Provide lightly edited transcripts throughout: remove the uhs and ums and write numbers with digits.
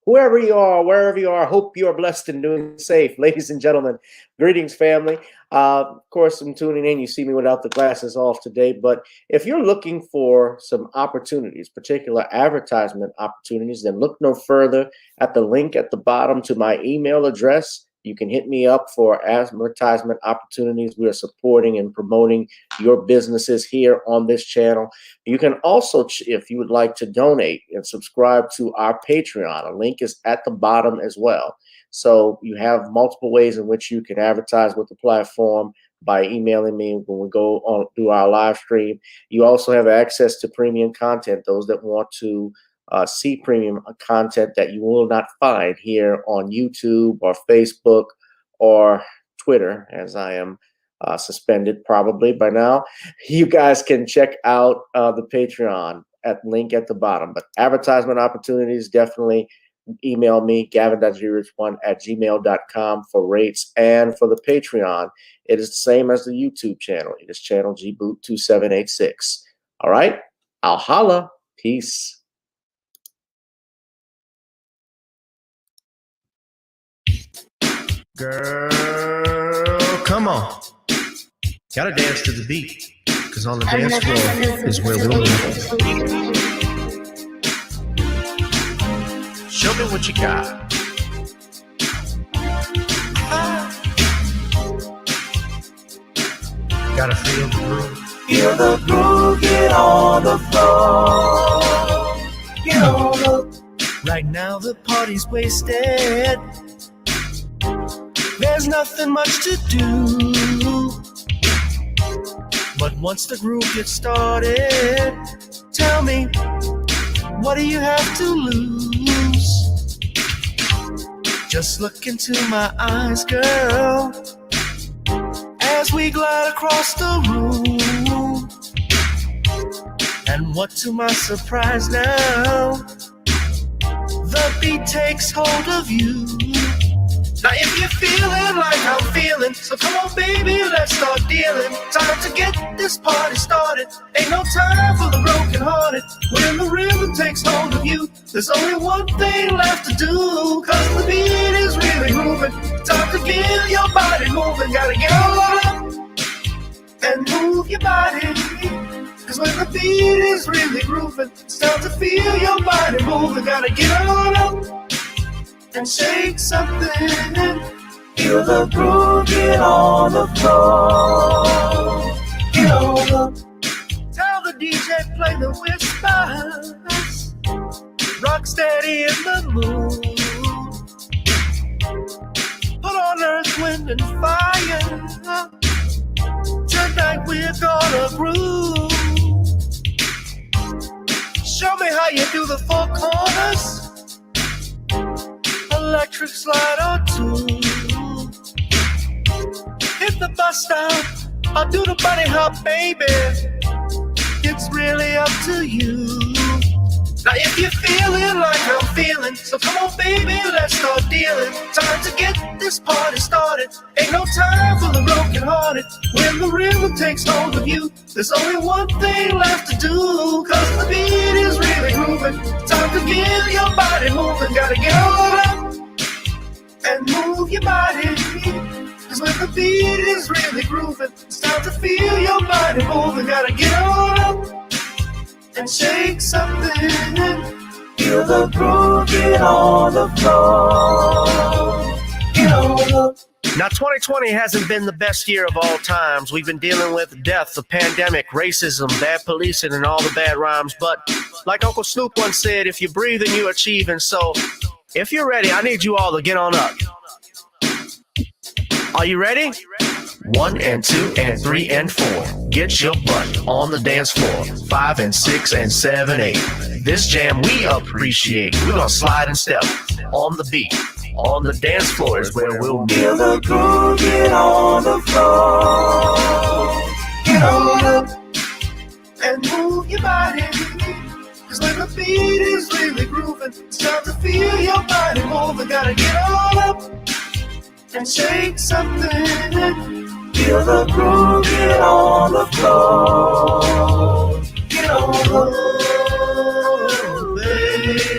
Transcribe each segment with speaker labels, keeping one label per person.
Speaker 1: Whoever you are, wherever you are, hope you are blessed and doing safe. Ladies and gentlemen, greetings, family. Of course, I'm tuning in. You see me without the glasses off today. But if you're looking for some opportunities, particular advertisement opportunities, then look no further at the link at the bottom to my email address. You can hit me up for advertisement opportunities. We are supporting and promoting your businesses here on this channel. You can also, if you would like to donate and subscribe to our Patreon, a link is at the bottom as well. So you have multiple ways in which you can advertise with the platform by emailing me when we go on through our live stream. You also have access to premium content, those that want to see premium content that you will not find here on YouTube or Facebook or Twitter, as I am suspended probably by now. You guys can check out the Patreon at link at the bottom. But advertisement opportunities, definitely email me, gavin.grich1@gmail.com for rates. And for the Patreon, it is the same as the YouTube channel. It is channel gboot2786. All right, I'll holla. Peace.
Speaker 2: Girl, come on. Gotta dance to the beat, because on the dance floor is where we'll meet. Show me what you got. Gotta feel the groove.
Speaker 3: Feel the groove, get on the floor. Get on the...
Speaker 2: Right now the party's wasted. There's nothing much to do. But once the groove gets started, tell me, what do you have to lose? Just look into my eyes, girl, as we glide across the room. And what to my surprise now, the beat takes hold of you. Now if you're feeling like I'm feeling, so come on baby, let's start dealing. Time to get this party started. Ain't no time for the broken hearted. When the rhythm takes hold of you, there's only one thing left to do. Cause the beat is really moving. Time to feel your body moving. Gotta get on up and move your body. Cause when the beat is really grooving, it's time to feel your body moving. Gotta get on up and shake something.
Speaker 3: Feel the groove, get on the floor. Get on up.
Speaker 2: Tell the DJ play the whispers. Rock steady in the mood. Put on earth, wind, and fire. Tonight we're gonna groove. Show me how you do the four corners. Electric slide or two. Hit the bus stop or do the bunny hop, baby. It's really up to you. Now if you're feeling like I'm feeling, so come on baby, let's start dealing. Time to get this party started. Ain't no time for the broken hearted. When the rhythm takes hold of you, there's only one thing left to do. Cause the beat is really grooving. Time to get your body moving. Gotta get on up and move your body. Cause when the beat is really grooving, it's time to feel your body moving. Gotta get on up and shake something.
Speaker 3: Feel the groove, get on the floor. Get on up.
Speaker 2: Now, 2020 hasn't been the best year of all times. We've been dealing with death, the pandemic, racism, bad policing, and all the bad rhymes. But like Uncle Snoop once said, if you breathe and you achieve. And so, if you're ready, I need you all to get on up. Are you ready? 1 and 2 and 3 and 4. Get your butt on the dance floor. 5 and 6 and 7, 8. This jam we appreciate. We're gonna slide and step on the beat. On the dance floor is where we'll be.
Speaker 3: Feel the groove, get on the floor. Get on up
Speaker 2: and move your body. Cause when the beat is really grooving, it's time to feel your body moving. Gotta get on up and shake something.
Speaker 3: Feel the groove, get on the floor. Get on up.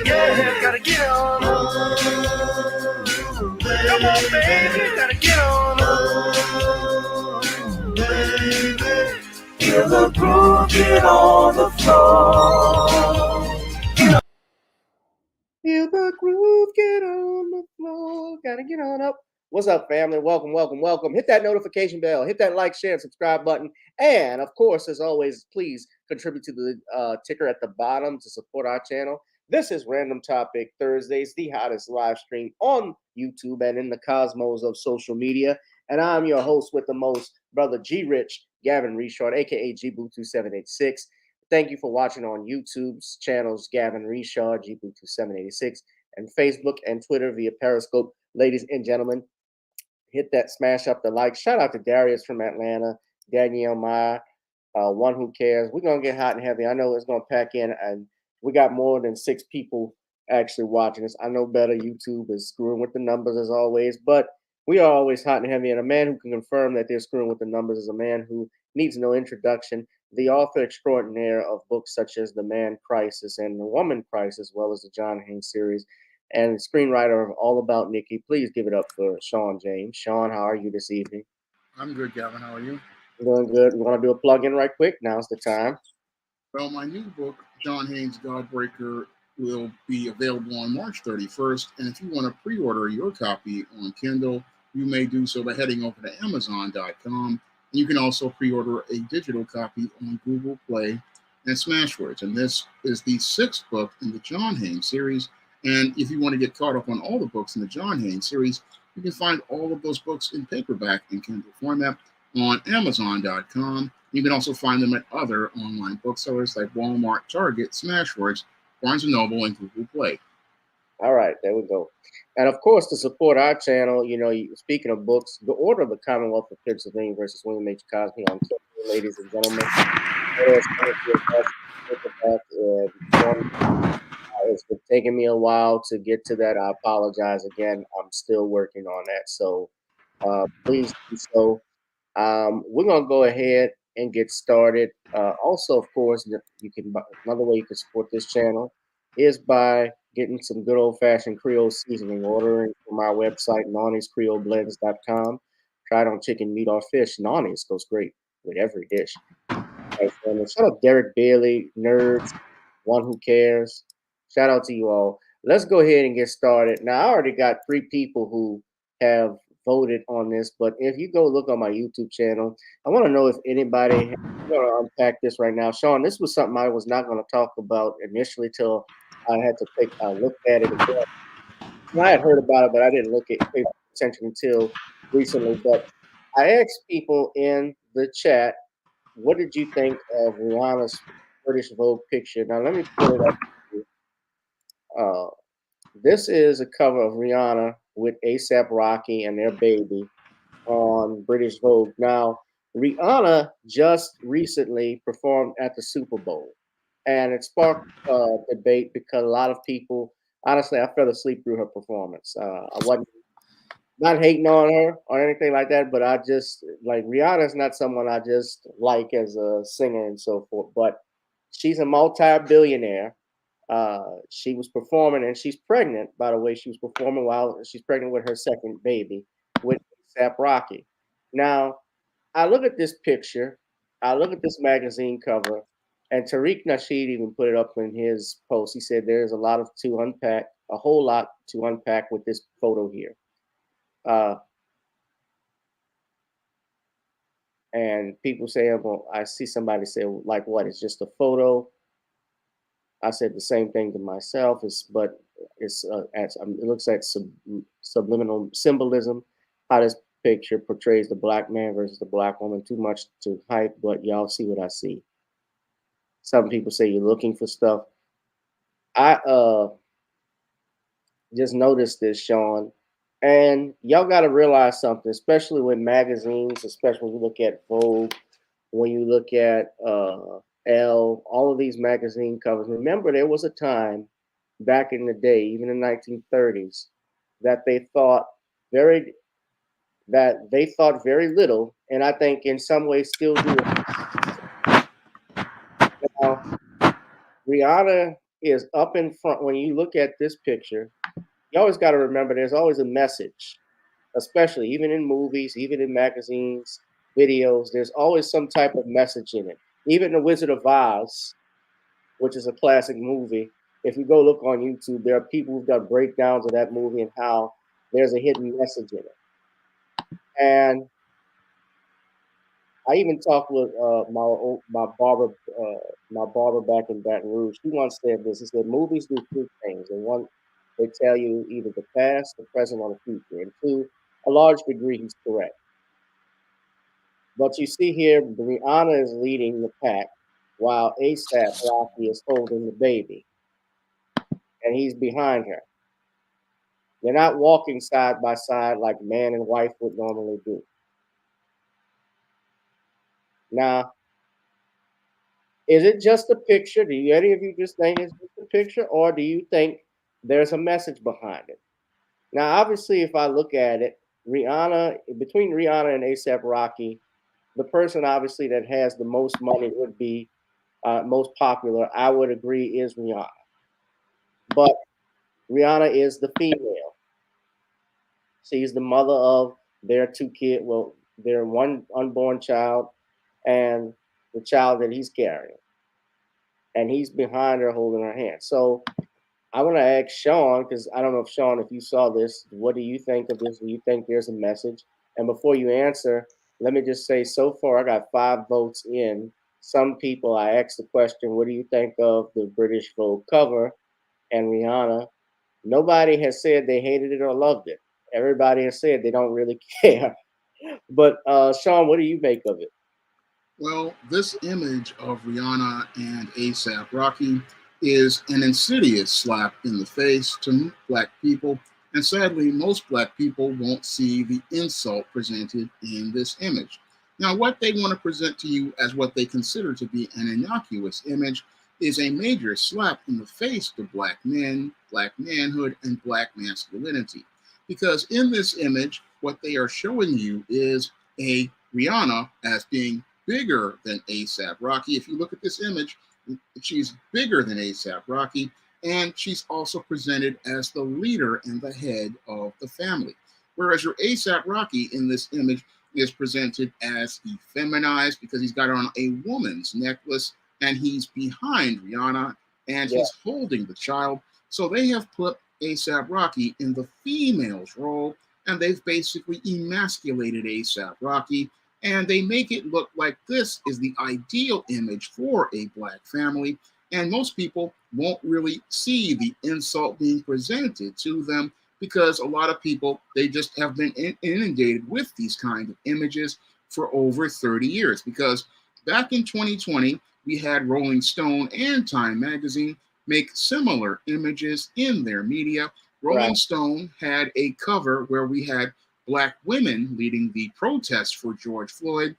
Speaker 2: Yeah, gotta get on up. Come on, baby, gotta get on up. Baby.
Speaker 3: Feel the groove, get on the floor.
Speaker 1: Feel the groove, get on the floor. Gotta get on up. What's up, family? Welcome, welcome, welcome. Hit that notification bell. Hit that like, share, and subscribe button. And, of course, as always, please contribute to the ticker at the bottom to support our channel. This is Random Topic Thursdays, the hottest live stream on YouTube and in the cosmos of social media. And I'm your host with the most, Brother G. Rich, Gavin Richard, a.k.a. GBoo2786. Thank you for watching on YouTube's channels, Gavin Richard, GBoo2786, and Facebook and Twitter via Periscope. Ladies and gentlemen, hit that, smash up the like. Shout out to Darius from Atlanta, Danielle Meyer, One Who Cares. We're going to get hot and heavy. I know it's going to pack in, and we got more than 6 people actually watching us. I know better. YouTube is screwing with the numbers as always, but we are always hot and heavy. And a man who can confirm that they're screwing with the numbers is a man who needs no introduction. The author extraordinaire of books such as The Man Crisis and The Woman Crisis, as well as the John Haynes series, and screenwriter of All About Nikki. Please give it up for Sean James. Sean, how are you this evening?
Speaker 4: I'm good, Gavin. How are you?
Speaker 1: Doing good. We want to do a plug-in right quick. Now's the time.
Speaker 4: Well, my new book, John Haynes' Godbreaker, will be available on March 31st. And if you want to pre-order your copy on Kindle, you may do so by heading over to Amazon.com. And you can also pre-order a digital copy on Google Play and Smashwords. And this is the 6th book in the John Haynes series. And if you want to get caught up on all the books in the John Haynes series, you can find all of those books in paperback and Kindle format on Amazon.com. You can also find them at other online booksellers like Walmart, Target, Smashwords, Barnes & Noble, and Google Play.
Speaker 1: All right, there we go. And of course, to support our channel, you know, speaking of books, The Order of the Commonwealth of Pennsylvania versus William H. Cosby on Kindle, ladies and gentlemen. It's been taking me a while to get to that. I apologize again. I'm still working on that. So please do so. We're going to go ahead and get started. Also, of course, you can another way you can support this channel is by getting some good old-fashioned Creole seasoning, ordering from our website, NawniesCreoleBlends.com. Try it on chicken, meat, or fish. Nawnies goes great with every dish. Right, family. Shout out Derek Bailey, nerds, one who cares. Shout out to you all. Let's go ahead and get started. Now, I already got 3 people who have voted on this, but if you go look on my YouTube channel, I want to know if anybody. I'm going to unpack this right now. Sean, this was something I was not going to talk about initially till I had to take a look at it again. I had heard about it, but I didn't pay attention until recently. But I asked people in the chat, what did you think of Rihanna's British Vogue picture? Now, let me pull it up. Uh, this is a cover of Rihanna with ASAP Rocky and their baby on British Vogue. Now, Rihanna just recently performed at the Super Bowl, and it sparked debate because a lot of people, honestly, I fell asleep through her performance. I wasn't not hating on her or anything like that, but I just like Rihanna's not someone I just like as a singer and so forth. But she's a multi-billionaire. She was performing, and she's pregnant. By the way, she was performing while she's pregnant with her second baby with Sap Rocky. Now, I look at this picture, I look at this magazine cover, and Tariq Nasheed even put it up in his post. He said there's a lot of to unpack, a whole lot to unpack with this photo here. Uh, and people say, well, I see somebody say, like, what? It's just a photo. I said the same thing to myself. But it looks at subliminal symbolism. How this picture portrays the black man versus the black woman. Too much to hype, but y'all see what I see. Some people say you're looking for stuff. I just noticed this, Sean. And y'all got to realize something, especially with magazines, especially when you look at Vogue, when you look at Elle, all of these magazine covers. Remember, there was a time back in the day, even in the 1930s, that they thought very little, and I think in some ways still do. Now, Rihanna is up in front. When you look at this picture, you always got to remember there's always a message, especially even in movies, even in magazines, videos. There's always some type of message in it. Even The Wizard of Oz, which is a classic movie, if you go look on YouTube, there are people who've done breakdowns of that movie and how there's a hidden message in it. And I even talked with my barber back in Baton Rouge. He once said this. He said movies do 2 things. And one, they tell you either the past, the present, or the future. And 2, a large degree, he's correct. But you see here, Rihanna is leading the pack while ASAP Rocky is holding the baby. And he's behind her. They're not walking side by side like man and wife would normally do. Now, is it just a picture? Do any of you just think it's just a picture, or do you think there's a message behind it? Now, obviously, if I look at it, between Rihanna and ASAP Rocky, the person obviously that has the most money would be most popular. I would agree is Rihanna, but Rihanna is the female. She's the mother of their 2 kids. Well, their one unborn child and the child that he's carrying. And he's behind her holding her hand. So I want to ask Sean, because I don't know if Sean, if you saw this, what do you think of this? Do you think there's a message? And before you answer, let me just say, so far I got 5 votes in. Some people, I asked the question, what do you think of the British Vogue cover and Rihanna? Nobody has said they hated it or loved it. Everybody has said they don't really care. But Sean, what do you make of it?
Speaker 4: Well, this image of Rihanna and ASAP Rocky is an insidious slap in the face to black people. And sadly, most black people won't see the insult presented in this image. Now, what they want to present to you as what they consider to be an innocuous image is a major slap in the face to black men, black manhood, and black masculinity. Because in this image, what they are showing you is a Rihanna as being bigger than ASAP Rocky. If you look at this image, she's bigger than ASAP Rocky, and she's also presented as the leader and the head of the family. Whereas your ASAP Rocky in this image is presented as effeminized because he's got on a woman's necklace and he's behind Rihanna and
Speaker 1: Yeah.
Speaker 4: he's holding the child. So they have put A$AP Rocky in the female's role, and they've basically emasculated A$AP Rocky, and they make it look like this is the ideal image for a black family. And most people won't really see the insult being presented to them because a lot of people, they just have been inundated with these kind of images for over 30 years. Because back in 2020, we had Rolling Stone and Time Magazine make similar images in their media. Rolling
Speaker 1: Right.
Speaker 4: Stone had a cover where we had black women leading the protests for George Floyd,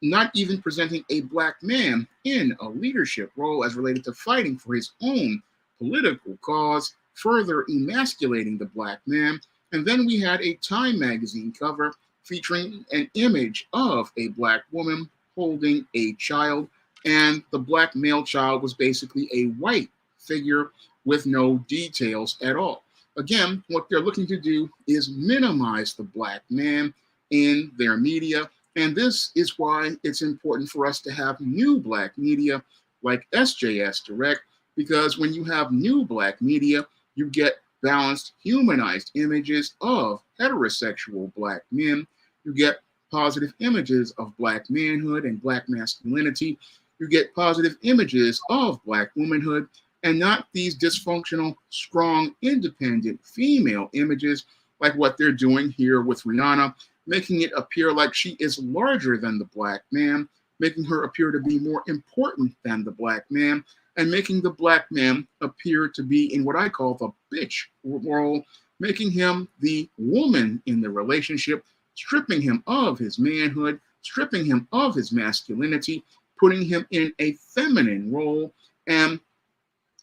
Speaker 4: not even presenting a black man in a leadership role as related to fighting for his own political cause, further emasculating the black man. And then we had a Time magazine cover featuring an image of a black woman holding a child, and the black male child was basically a white figure with no details at all. Again, what they're looking to do is minimize the black man in their media. And this is why it's important for us to have new black media like SJS Direct, because when you have new black media, you get balanced, humanized images of heterosexual black men. You get positive images of black manhood and black masculinity. You get positive images of black womanhood, and not these dysfunctional, strong, independent female images like what they're doing here with Rihanna, making it appear like she is larger than the black man, making her appear to be more important than the black man, and making the black man appear to be in what I call the bitch role, making him the woman in the relationship, stripping him of his manhood, stripping him of his masculinity, putting him in a feminine role. And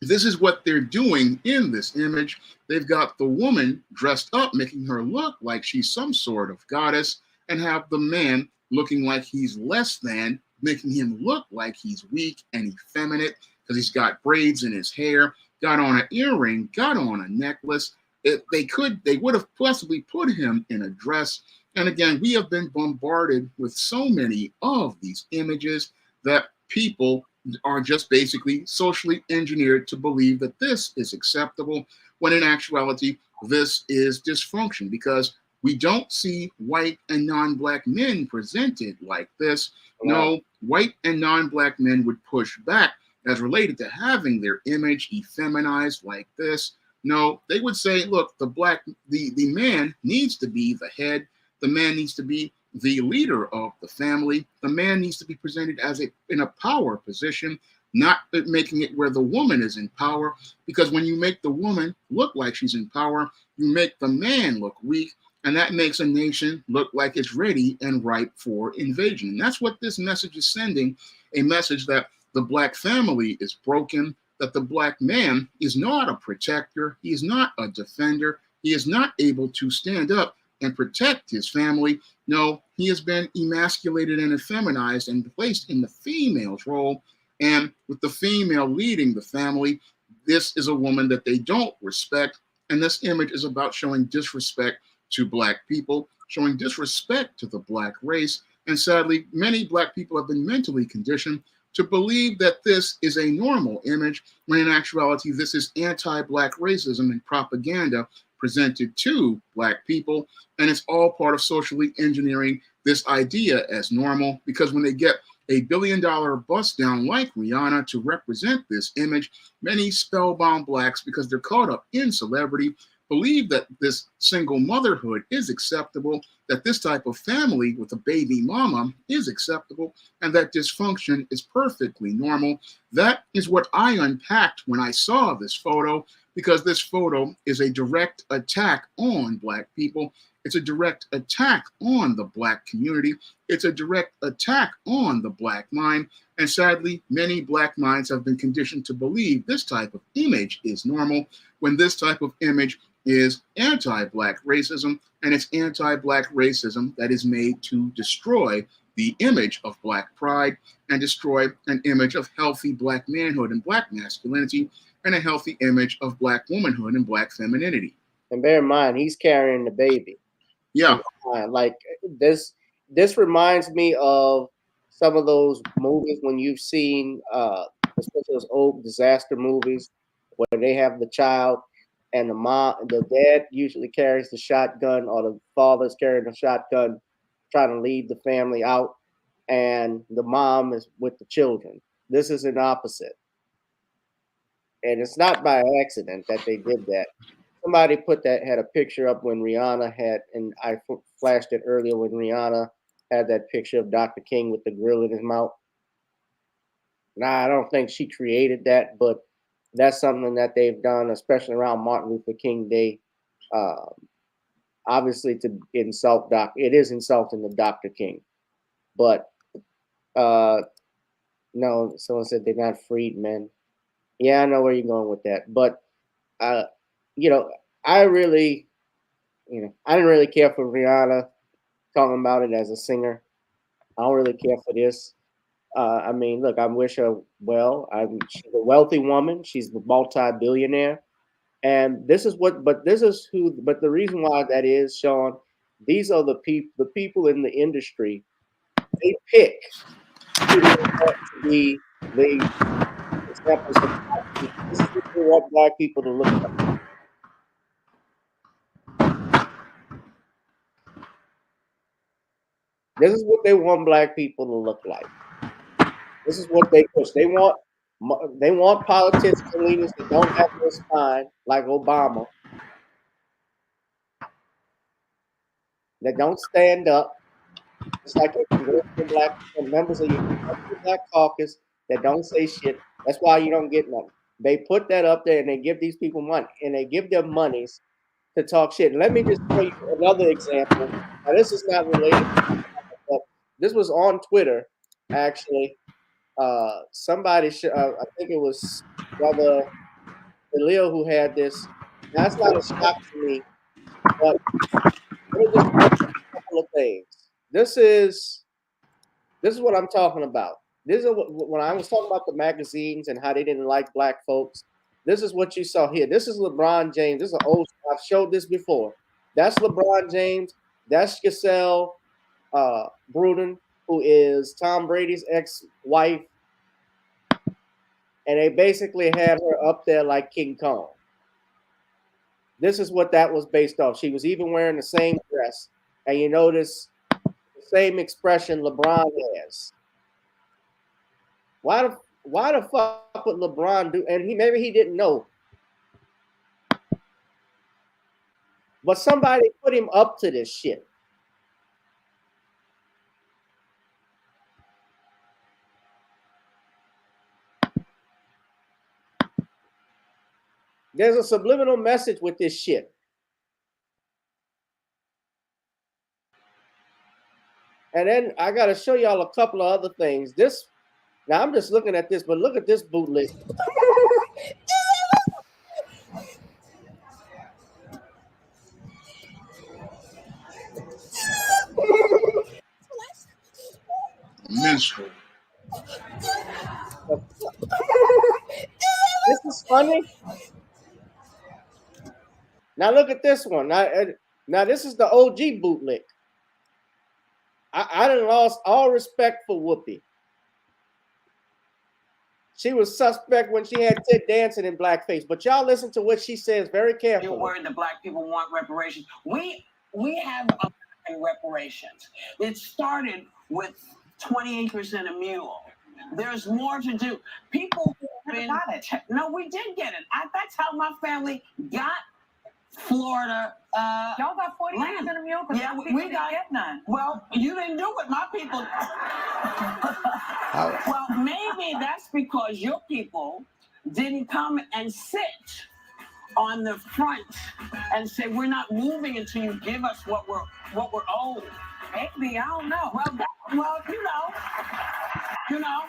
Speaker 4: this is what they're doing in this image. They've got the woman dressed up, making her look like she's some sort of goddess, and have the man looking like he's less than, making him look like he's weak and effeminate because he's got braids in his hair, got on an earring, got on a necklace. They would have possibly put him in a dress. And again, we have been bombarded with so many of these images that people are just basically socially engineered to believe that this is acceptable, when in actuality, this is dysfunction, because we don't see white and non-black men presented like this. No, white and non-black men would push back as related to having their image effeminized like this. No, they would say, look, the man needs to be the head. The man needs to be the leader of the family. The man needs to be presented as in a power position, not making it where the woman is in power, because when you make the woman look like she's in power, you make the man look weak, and that makes a nation look like it's ready and ripe for invasion. And that's what this message is sending, a message that the black family is broken, that the black man is not a protector, he is not a defender, he is not able to stand up and protect his family. No, he has been emasculated and effeminized and placed in the female's role. And with the female leading the family, this is a woman that they don't respect. And this image is about showing disrespect to black people, showing disrespect to the black race. And sadly, many black people have been mentally conditioned to believe that this is a normal image, when in actuality, this is anti-black racism and propaganda presented to black people. And it's all part of socially engineering this idea as normal, because when they get a $1 billion bust down like Rihanna to represent this image, many spellbound blacks, because they're caught up in celebrity, believe that this single motherhood is acceptable, that this type of family with a baby mama is acceptable, and that dysfunction is perfectly normal. That is what I unpacked when I saw this photo, because this photo is a direct attack on black people. It's a direct attack on the black community. It's a direct attack on the black mind. And sadly, many black minds have been conditioned to believe this type of image is normal, when this type of image is anti-black racism, and it's anti-black racism that is made to destroy the image of black pride and destroy an image of healthy black manhood and black masculinity, and a healthy image of black womanhood and black femininity.
Speaker 1: And bear in mind, he's carrying the baby.
Speaker 4: Yeah.
Speaker 1: Like this, this reminds me of some of those movies when you've seen, especially those old disaster movies, where they have the child and the dad usually carries the shotgun, or the father's carrying the shotgun, trying to lead the family out, and the mom is with the children. This is an opposite, and it's not by accident that they did that. Somebody had a picture up when Rihanna had, and I flashed it earlier when Rihanna had that picture of Dr. King with the grill in his mouth. Now, I don't think she created that, but that's something that they've done, especially around Martin Luther King Day. Uh, Obviously, to insult it is insulting to Dr. King. But uh, no, someone said they're not freedmen. Yeah, I know where you're going with that. But, uh, you know, I really, I didn't really care for Rihanna talking about it as a singer. I don't really care for this. I mean, look, I wish her well. She's a wealthy woman. She's a multi-billionaire, and but the reason why that is, Sean, these are the people in the industry. They pick who they want to be the examples of black people. This is what they want black people to look like. This is what they want black people to look like. This is what they push. They want politicians and leaders that don't have no spine, like Obama, that don't stand up. It's like your congressional black members of your congressional black caucus that don't say shit. That's why you don't get nothing. They put that up there and they give these people money, and they give them monies to talk shit. And let me just show you another example. Now, this is not related, but this was on Twitter, actually. Somebody, I think it was Brother Leo who had this. Now, that's not a shock to me, but let me just point out a couple of things. This is what I'm talking about. This is when I was talking about the magazines and how they didn't like black folks. This is what you saw here. This is LeBron James. This is an old. I've showed this before. That's LeBron James. That's Giselle Bruden, who is Tom Brady's ex-wife, and they basically had her up there like King Kong. This is what that was based off. She was even wearing the same dress, and you notice the same expression LeBron has. Why the fuck would LeBron do? And maybe he didn't know, but somebody put him up to this shit. There's a subliminal message with this shit. And then I got to show y'all a couple of other things. Now I'm just looking at this, but look at this bootleg.
Speaker 4: Minstrel.
Speaker 1: This is funny. Now look at this one. Now this is the OG bootleg. I done lost all respect for Whoopi. She was suspect when she had Ted dancing in blackface. But y'all listen to what she says very carefully.
Speaker 5: You're worried that black people want reparations. We have reparations. It started with 20 acres and a mule. There's more to do. People got it. No, we did get it. That's how my family got Florida.
Speaker 6: Y'all got 40 acres and a mule.
Speaker 5: Yeah, we got
Speaker 6: get none.
Speaker 5: Well, you didn't do it. My people. Well, maybe that's because your people didn't come and sit on the front and say we're not moving until you give us what we're owed.
Speaker 6: Maybe, I don't know.
Speaker 5: Well, you know,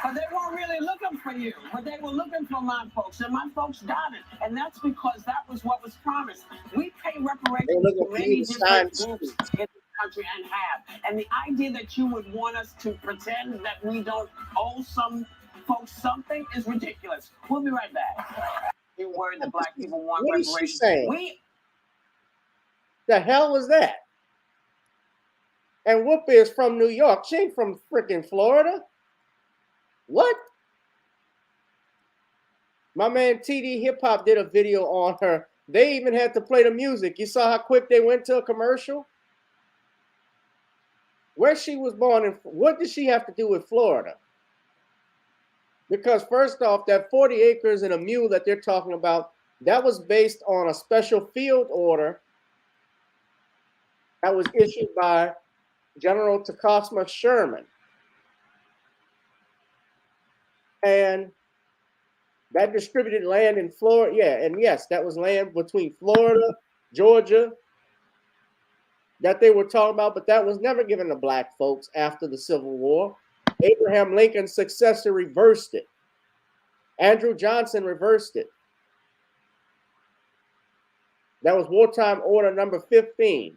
Speaker 5: but they weren't really looking for you, but they were looking for my folks, and my folks got it, and that's because that was what was promised. We pay reparations to many different groups in this country and have, and the idea that you would want us to pretend that we don't owe some folks something is ridiculous. We'll be right back. You're worried that black people want
Speaker 1: What
Speaker 5: reparations.
Speaker 1: Is she saying? The hell was that? And Whoopi is from New York. She ain't from freaking Florida. What? My man TD Hip Hop did a video on her. They even had to play the music. You saw how quick they went to a commercial? Where she was born and what did she have to do with Florida? Because first off, that 40 acres and a mule that they're talking about, that was based on a special field order that was issued by General Takasma Sherman. And that distributed land in Florida. Yeah, and yes, that was land between Florida, Georgia, that they were talking about, but that was never given to black folks after the Civil War. Abraham Lincoln's successor reversed it. Andrew Johnson reversed it. That was wartime order number 15.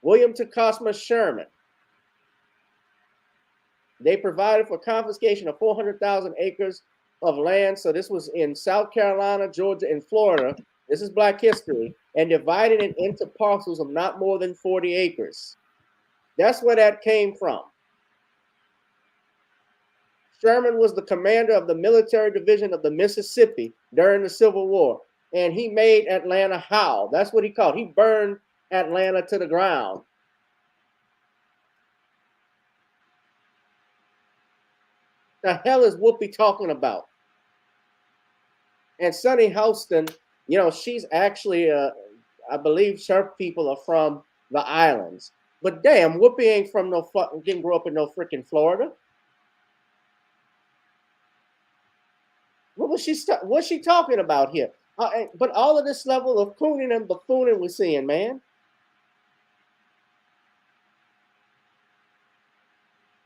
Speaker 1: William Tecumseh Sherman. They provided for confiscation of 400,000 acres of land. So this was in South Carolina, Georgia, and Florida. This is Black history. And divided it into parcels of not more than 40 acres. That's where that came from. Sherman was the commander of the military division of the Mississippi during the Civil War. And he made Atlanta howl. That's what he called. He burned Atlanta to the ground. The hell is Whoopi talking about? And Sunny Houston, you know, she's actually, I believe her people are from the islands. But damn, Whoopi ain't from no, didn't grow up in no freaking Florida. What's she talking about here? But all of this level of cooning and buffooning we're seeing, man.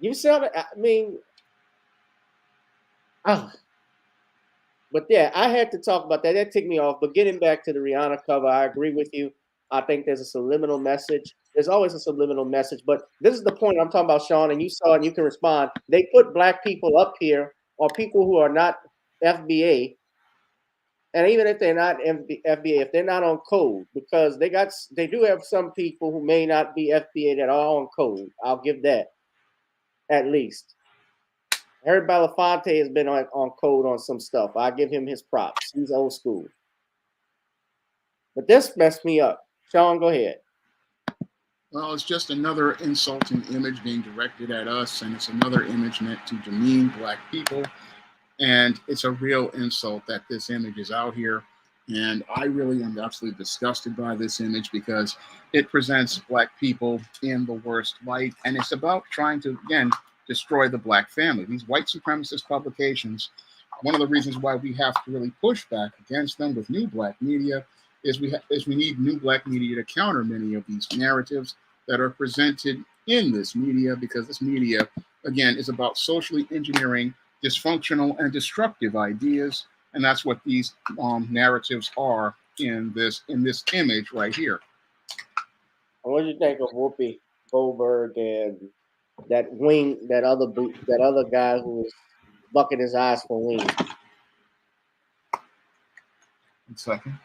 Speaker 1: You sound, I mean, but yeah, I had to talk about that. That ticked me off. But getting back to the Rihanna cover, I agree with you. I think there's a subliminal message. There's always a subliminal message. But this is the point I'm talking about, Sean, and you saw it and you can respond. They put black people up here, or people who are not FBA, and even if they're not FBA, if they're not on code, because they do have some people who may not be FBA that are on code. I'll give that, at least. Harry Belafonte has been on code on some stuff. I give him his props. He's old school. But this messed me up. Sean, go ahead.
Speaker 4: Well, it's just another insulting image being directed at us, and it's another image meant to demean black people. And it's a real insult that this image is out here. And I really am absolutely disgusted by this image because it presents black people in the worst light. And it's about trying to, again, destroy the black family. These white supremacist publications, one of the reasons why we have to really push back against them with new black media is we need new black media to counter many of these narratives that are presented in this media, because this media, again, is about socially engineering dysfunctional and destructive ideas, and that's what these narratives are in this image right here.
Speaker 1: What do you think of Whoopi Goldberg and that other guy who was bucking his eyes for wings?
Speaker 4: 1 second.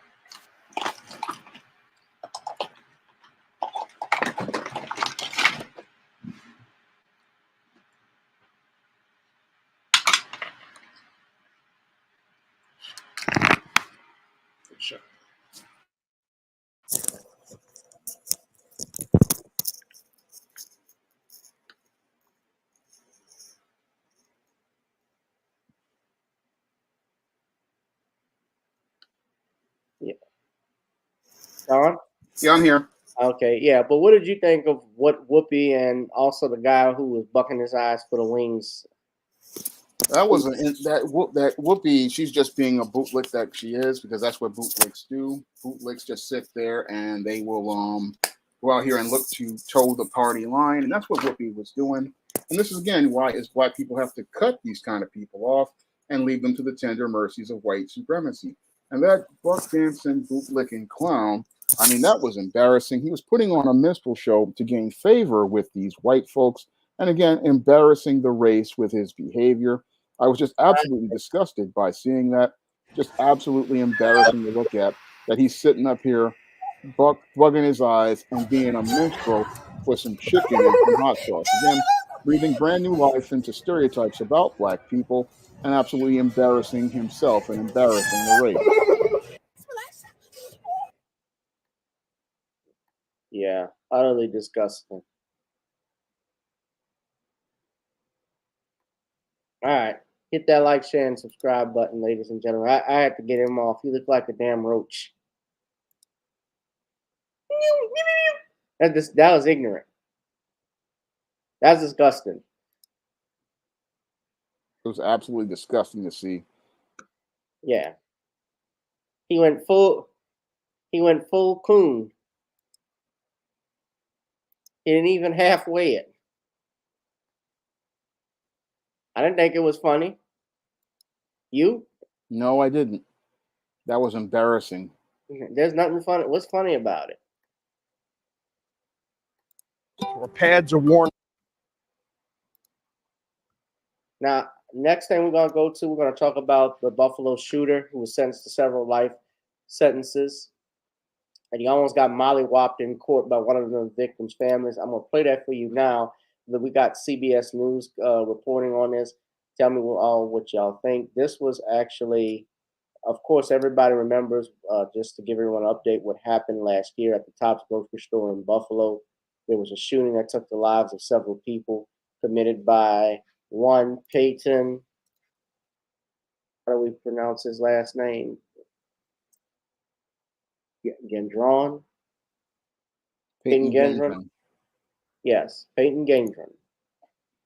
Speaker 4: Sure.
Speaker 1: Yeah. Sean?
Speaker 4: Yeah, I'm here.
Speaker 1: Okay, yeah, but what did you think of what Whoopi and also the guy who was bucking his eyes for the wings?
Speaker 4: That wasn't that Whoopi. She's just being a bootlick that she is, because that's what bootlicks do. Bootlicks just sit there and they will go out here and look to toe the party line, and that's what Whoopi was doing. And this is again why is black people have to cut these kind of people off and leave them to the tender mercies of white supremacy. And that buck dancing bootlicking clown, I mean, that was embarrassing. He was putting on a minstrel show to gain favor with these white folks, and again, embarrassing the race with his behavior. I was just absolutely disgusted by seeing that. Just absolutely embarrassing to look at, that he's sitting up here bugging his eyes and being a minstrel with some chicken and some hot sauce. Again, breathing brand new life into stereotypes about black people and absolutely embarrassing himself and embarrassing the race.
Speaker 1: Yeah, utterly disgusting. All right. Hit that like, share, and subscribe button, ladies and gentlemen. I had to get him off. He looked like a damn roach. That was ignorant. That's disgusting.
Speaker 4: It was absolutely disgusting to see.
Speaker 1: Yeah. He went full coon. He didn't even halfway it. I didn't think it was funny. You?
Speaker 4: No, I didn't. That was embarrassing.
Speaker 1: There's nothing funny. What's funny about it?
Speaker 7: Or pads are worn.
Speaker 1: Now, next thing we're going to talk about the Buffalo shooter who was sentenced to several life sentences. And he almost got mollywopped in court by one of the victims' families. I'm going to play that for you now. We got CBS News reporting on this. Tell me what y'all think. This was actually, of course, everybody remembers, just to give everyone an update, what happened last year at the Tops grocery store in Buffalo. There was a shooting that took the lives of several people, committed by one Peyton. How do we pronounce his last name? Gendron? Peyton Gendron? Yes, Peyton Gendron,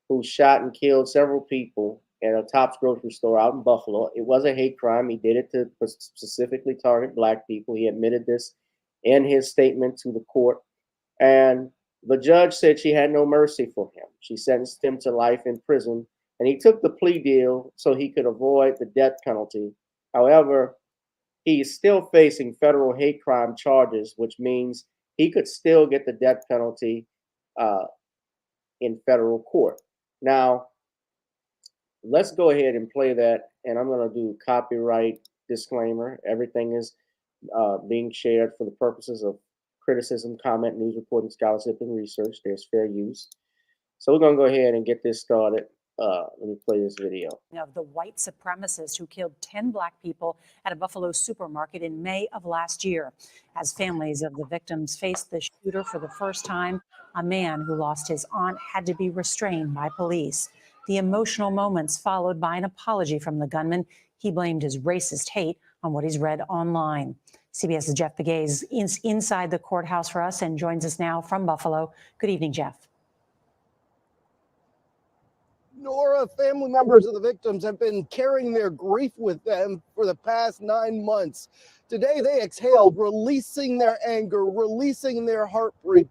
Speaker 1: who shot and killed several people at a Tops grocery store out in Buffalo. It was a hate crime. He did it to specifically target black people. He admitted this in his statement to the court. And the judge said she had no mercy for him. She sentenced him to life in prison, and he took the plea deal so he could avoid the death penalty. However, he is still facing federal hate crime charges, which means he could still get the death penalty in federal court. Now, let's go ahead and play that, and I'm going to do copyright disclaimer. Everything is being shared for the purposes of criticism, comment, news reporting, scholarship, and research. There's fair use. So we're going to go ahead and get this started. Let me play this video.
Speaker 8: Of the white supremacist who killed 10 black people at a Buffalo supermarket in May of last year. As families of the victims faced the shooter for the first time, a man who lost his aunt had to be restrained by police. The emotional moments followed by an apology from the gunman. He blamed his racist hate on what he's read online. CBS's Jeff Begay is inside the courthouse for us and joins us now from Buffalo. Good evening, Jeff.
Speaker 7: Nora, family members of the victims have been carrying their grief with them for the past 9 months. Today, they exhaled, releasing their anger, releasing their heartbreak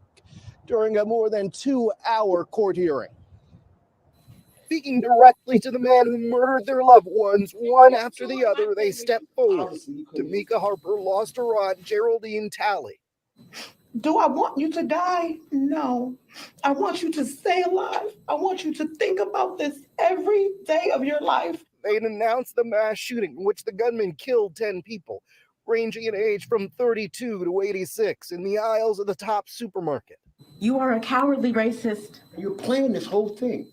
Speaker 7: during a more than 2-hour court hearing. Speaking directly to the man who murdered their loved ones, one after the other, they stepped forward. Tamika Harper lost her aunt, Geraldine Talley.
Speaker 9: Do I want you to die? No. I want you to stay alive. I want you to think about this every day of your life.
Speaker 7: They announced the mass shooting in which the gunman killed 10 people, ranging in age from 32 to 86, in the aisles of the Tops supermarket.
Speaker 9: You are a cowardly racist.
Speaker 10: You're playing this whole thing.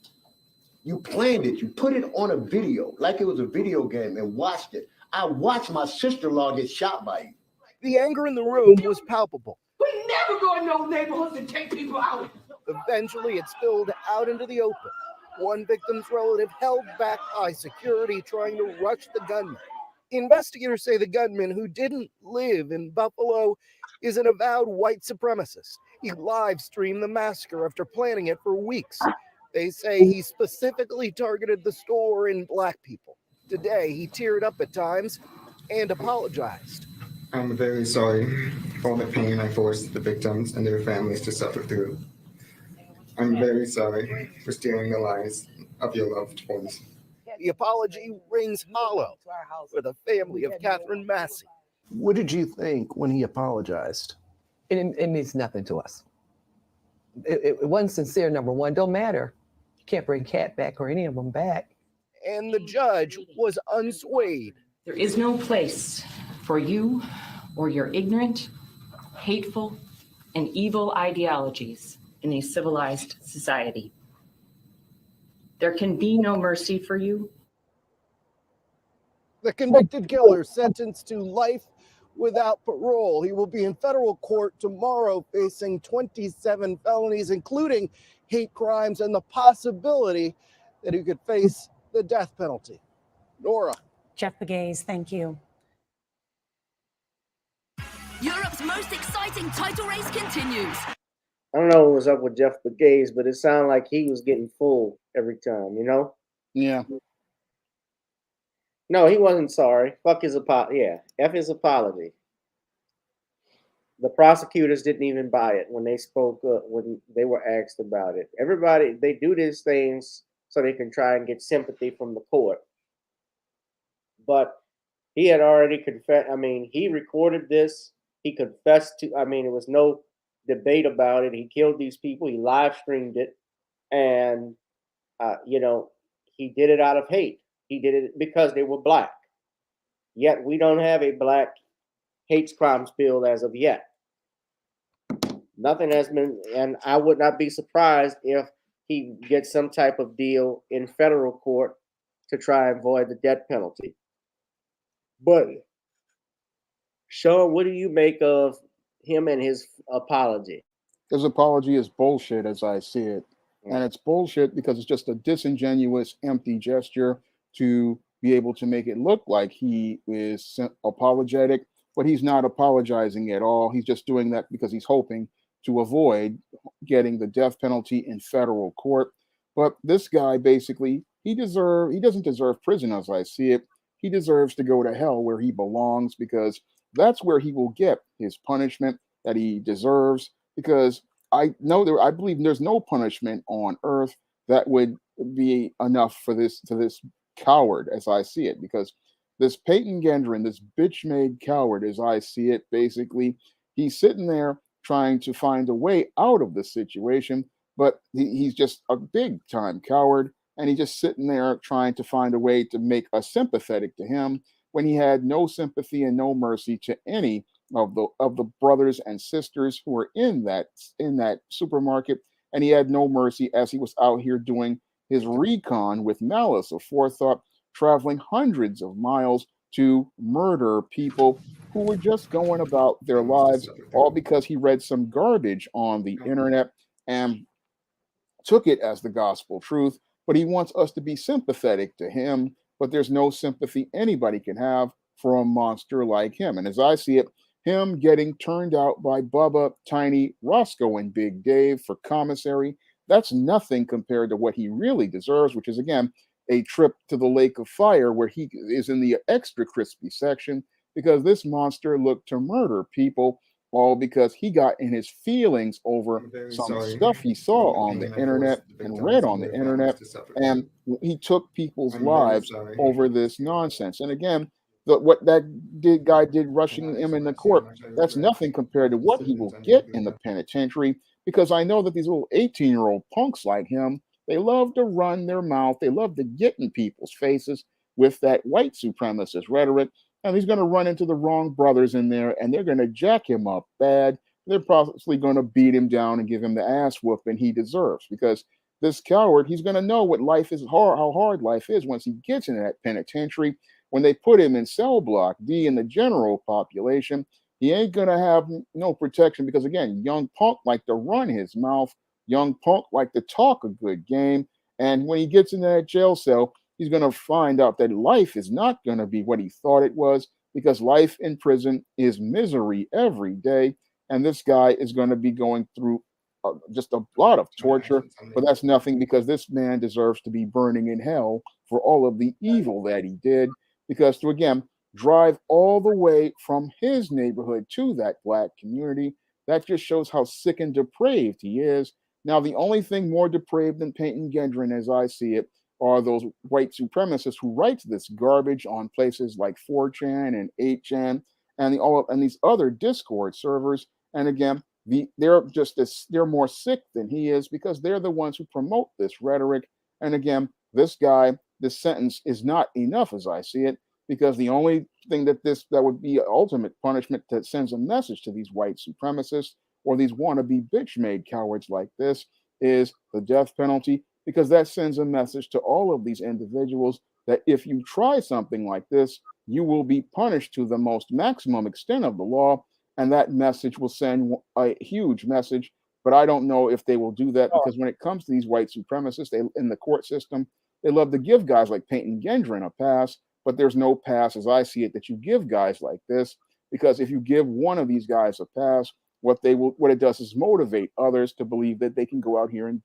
Speaker 10: You planned it. You put it on a video like it was a video game and watched it. I watched my sister-in-law get shot by you.
Speaker 7: The anger in the room was palpable.
Speaker 9: We never go in those neighborhoods and take people out.
Speaker 7: Eventually, it spilled out into the open. One victim's relative held back by security trying to rush the gunman. Investigators say the gunman, who didn't live in Buffalo, is an avowed white supremacist. He live-streamed the massacre after planning it for weeks. They say he specifically targeted the store and black people. Today, he teared up at times and apologized.
Speaker 11: I'm very sorry for all the pain I forced the victims and their families to suffer through. I'm very sorry for stealing the lives of your loved ones.
Speaker 7: The apology rings hollow for the family of Catherine Massey. What did you think when he apologized?
Speaker 12: It means nothing to us. It wasn't sincere, number one. Don't matter. You can't bring Cat back or any of them back.
Speaker 7: And the judge was unswayed.
Speaker 13: There is no place for you or your ignorant, hateful, and evil ideologies in a civilized society. There can be no mercy for you.
Speaker 7: The convicted killer sentenced to life without parole. He will be in federal court tomorrow facing 27 felonies, including hate crimes and the possibility that he could face the death penalty. Nora.
Speaker 8: Jeff Begays, thank you.
Speaker 14: Europe's most exciting title race continues.
Speaker 1: I don't know what was up with Jeff Begays, but it sounded like he was getting full every time, you know?
Speaker 4: Yeah.
Speaker 1: No, he wasn't sorry. Fuck his apology. Yeah, F his apology. The prosecutors didn't even buy it when they spoke up, when they were asked about it. Everybody, they do these things so they can try and get sympathy from the court. But he had already confessed. I mean, he recorded this. He confessed to, I mean, there was no debate about it. He killed these people. He live streamed it. And, you know, he did it out of hate. He did it because they were black. Yet we don't have a black hate crimes bill as of yet. Nothing has been, and I would not be surprised if he gets some type of deal in federal court to try and avoid the death penalty. But Sean, what do you make of him and his apology?
Speaker 4: His apology is bullshit as I see it. And it's bullshit because it's just a disingenuous, empty gesture to be able to make it look like he is apologetic, but he's not apologizing at all. He's just doing that because he's hoping to avoid getting the death penalty in federal court. But this guy basically, he doesn't deserve prison as I see it. He deserves to go to hell where he belongs, because that's where he will get his punishment that he deserves. Because I believe there's no punishment on earth that would be enough for this coward as I see it. Because this Peyton Gendron, this bitch-made coward as I see it, basically, he's sitting there trying to find a way out of the situation, but he's just a big-time coward, and he's just sitting there trying to find a way to make us sympathetic to him when he had no sympathy and no mercy to any of the brothers and sisters who were in that supermarket, and he had no mercy as he was out here doing his recon with malice of forethought, traveling hundreds of miles to murder people who were just going about their lives, all because he read some garbage on the internet and took it as the gospel truth. But he wants us to be sympathetic to him, but there's no sympathy anybody can have for a monster like him. And as I see it, him getting turned out by Bubba, Tiny, Roscoe, and Big Dave for commissary, that's nothing compared to what he really deserves, which is, again, a trip to the Lake of Fire where he is in the extra crispy section, because this monster looked to murder people, all because he got in his feelings over some stuff he saw on the internet and read on the internet, and he took people's lives over this nonsense. And again, what that guy did rushing him in the court, that's nothing compared to what he will get in the penitentiary, because I know that these little 18-year-old punks like him, they love to run their mouth. They love to get in people's faces with that white supremacist rhetoric. And he's going to run into the wrong brothers in there, and they're going to jack him up bad. They're probably going to beat him down and give him the ass whooping he deserves, because this coward, he's going to know what life is, how hard life is once he gets into that penitentiary. When they put him in cell block D in the general population, he ain't going to have no protection, because, again, young punk like to run his mouth. Young punk like to talk a good game. And when he gets into that jail cell, he's going to find out that life is not going to be what he thought it was, because life in prison is misery every day. And this guy is going to be going through just a lot of torture, but that's nothing, because this man deserves to be burning in hell for all of the evil that he did, because to, again, drive all the way from his neighborhood to that black community, that just shows how sick and depraved he is. Now, the only thing more depraved than Peyton Gendron, as I see it, are those white supremacists who write this garbage on places like 4chan and 8chan and these other Discord servers. And again, they're more sick than he is, because they're the ones who promote this rhetoric. And again, this sentence is not enough as I see it, because the only thing that would be ultimate punishment that sends a message to these white supremacists
Speaker 15: or these wannabe bitch-made cowards like this is the death penalty, because that sends a message to all of these individuals that if you try something like this, you will be punished to the most maximum extent of the law, and that message will send a huge message. But I don't know if they will do that, because when it comes to these white supremacists, they in the court system, they love to give guys like Peyton Gendron a pass, but there's no pass, as I see it, that you give guys like this, because if you give one of these guys a pass, what it does is motivate others to believe that they can go out here and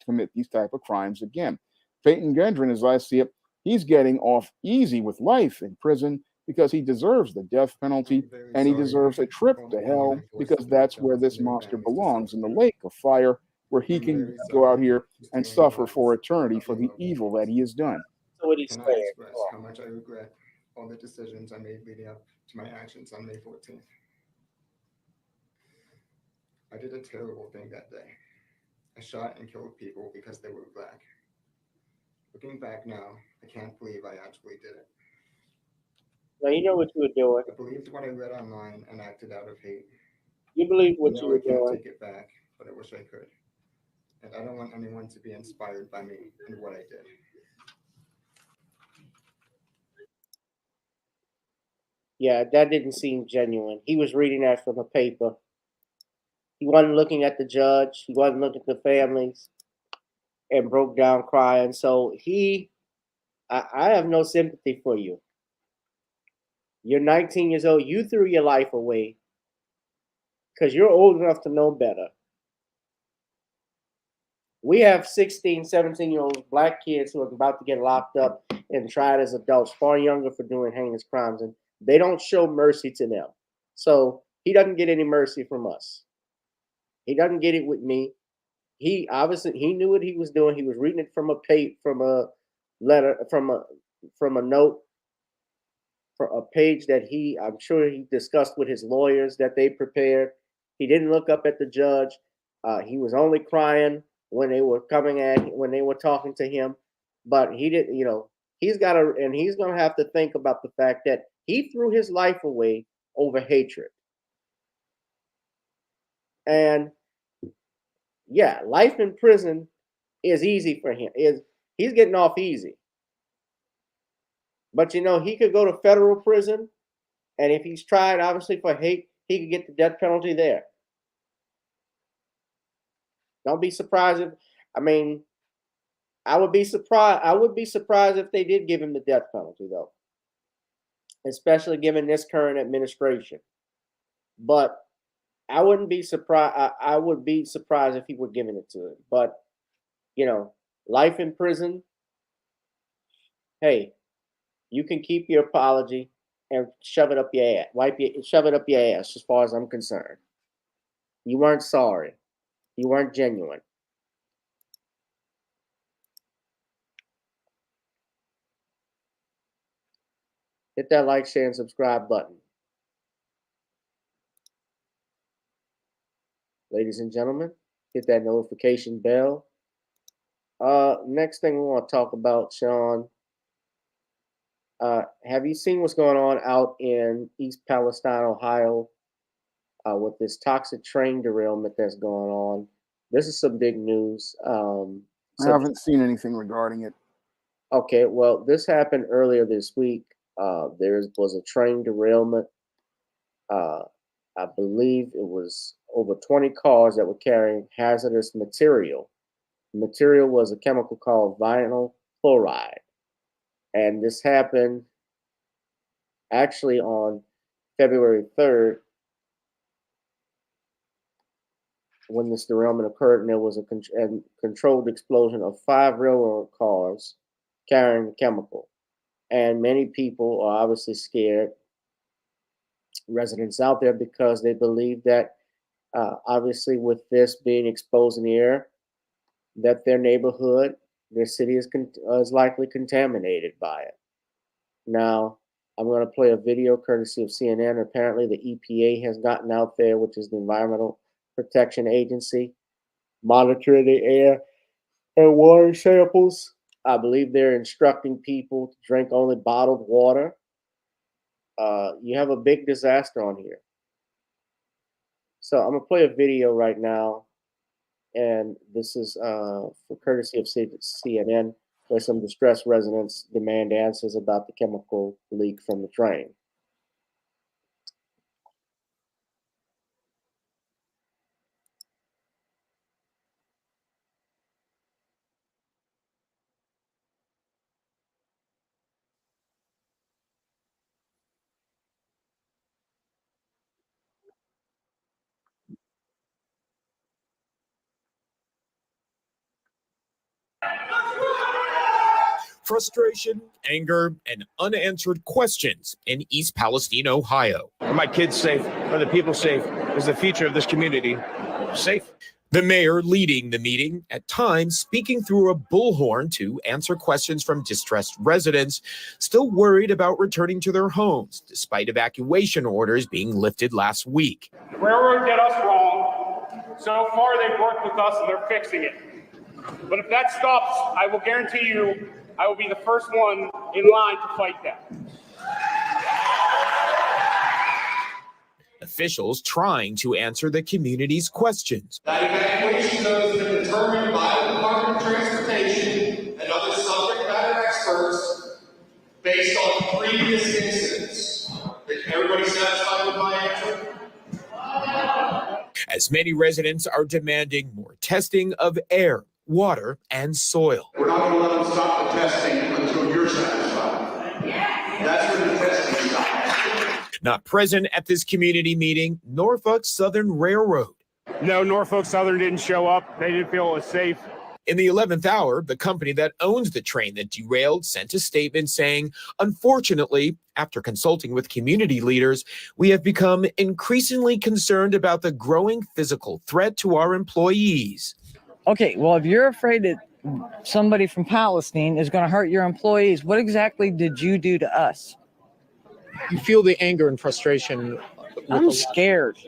Speaker 15: commit these type of crimes again. Peyton Gendron, as I see it, he's getting off easy with life in prison because he deserves the death penalty, and he deserves a trip to hell, because that's where this monster belongs, in the lake of fire, where he can go out here and suffer for eternity for the evil that he has done.
Speaker 1: So what he's
Speaker 11: Can I
Speaker 1: saying.
Speaker 11: express how much I regret all the decisions I made leading up to my actions on May 14th? I did a terrible thing that day. I shot and killed people because they were black. Looking back now, I can't believe I actually did it.
Speaker 1: Now you know what you were doing.
Speaker 11: I believed what I read online and acted out of hate.
Speaker 1: You believe what you
Speaker 11: I
Speaker 1: were
Speaker 11: can't
Speaker 1: doing.
Speaker 11: take it back, but I wish I could. And I don't want anyone to be inspired by me and what I did.
Speaker 1: Yeah, that didn't seem genuine. He was reading that from a paper. He wasn't looking at the judge. He wasn't looking at the families, and broke down crying. So I have no sympathy for you. You're 19 years old. You threw your life away because you're old enough to know better. We have 16, 17-year-old black kids who are about to get locked up and tried as adults, far younger, for doing heinous crimes, and they don't show mercy to them. So he doesn't get any mercy from us. He doesn't get it with me. He obviously he knew what he was doing. He was reading it from a letter, from a note, for a page that I'm sure he discussed with his lawyers that they prepared. He didn't look up at the judge. He was only crying when they were when they were talking to him. But he didn't, he's gonna have to think about the fact that he threw his life away over hatred. And yeah, life in prison is easy for him. He's getting off easy. But he could go to federal prison, and if he's tried obviously for hate, he could get the death penalty there. Don't be surprised if I would be surprised if they did give him the death penalty, though. Especially given this current administration. But I wouldn't be surprised. I would be surprised if he were giving it to him. But life in prison. Hey, you can keep your apology and shove it up your ass. Shove it up your ass. As far as I'm concerned, you weren't sorry. You weren't genuine. Hit that like, share, and subscribe button. Ladies and gentlemen, hit that notification bell. Next thing we want to talk about, Sean. Have you seen what's going on out in East Palestine, Ohio, with this toxic train derailment that's going on? This is some big news.
Speaker 15: I haven't seen anything regarding it.
Speaker 1: Okay, well, this happened earlier this week. There was a train derailment. I believe it was over 20 cars that were carrying hazardous material. The material was a chemical called vinyl chloride. And this happened actually on February 3rd when this derailment occurred, and there was a controlled explosion of 5 railroad cars carrying the chemical. And many people are obviously scared, residents out there, because they believe that obviously with this being exposed in the air, that their neighborhood, their city is likely contaminated by it. Now, I'm going to play a video courtesy of CNN. Apparently, the EPA has gotten out there, which is the Environmental Protection Agency, monitoring the air and water samples. I believe they're instructing people to drink only bottled water. You have a big disaster on here. So I'm gonna play a video right now, and this is for courtesy of CNN, where some distressed residents demand answers about the chemical leak from the train.
Speaker 16: Frustration, anger, and unanswered questions in East Palestine, Ohio.
Speaker 17: Are my kids safe? Are the people safe? Is the future of this community safe?
Speaker 16: The mayor leading the meeting, at times speaking through a bullhorn to answer questions from distressed residents still worried about returning to their homes, despite evacuation orders being lifted last week.
Speaker 18: The railroad did us wrong. So far, they've worked with us and they're fixing it. But if that stops, I will guarantee you I will be the first one in line to fight that.
Speaker 16: Officials trying to answer the community's questions.
Speaker 19: That evacuation zones have been determined by the Department of Transportation and other subject matter experts based on previous incidents. Is everybody satisfied with my answer?
Speaker 16: As many residents are demanding more testing of air, water, and soil.
Speaker 19: We're not going to let them stop the testing until you're satisfied. That's when the testing stops.
Speaker 16: Not present at this community meeting, Norfolk Southern Railroad.
Speaker 18: No, Norfolk Southern didn't show up. They didn't feel it was safe.
Speaker 16: In the 11th hour, the company that owns the train that derailed sent a statement saying, unfortunately, after consulting with community leaders, we have become increasingly concerned about the growing physical threat to our employees.
Speaker 20: Okay, well, if you're afraid that somebody from Palestine is going to hurt your employees, what exactly did you do to us?
Speaker 17: You feel the anger and frustration.
Speaker 20: I'm scared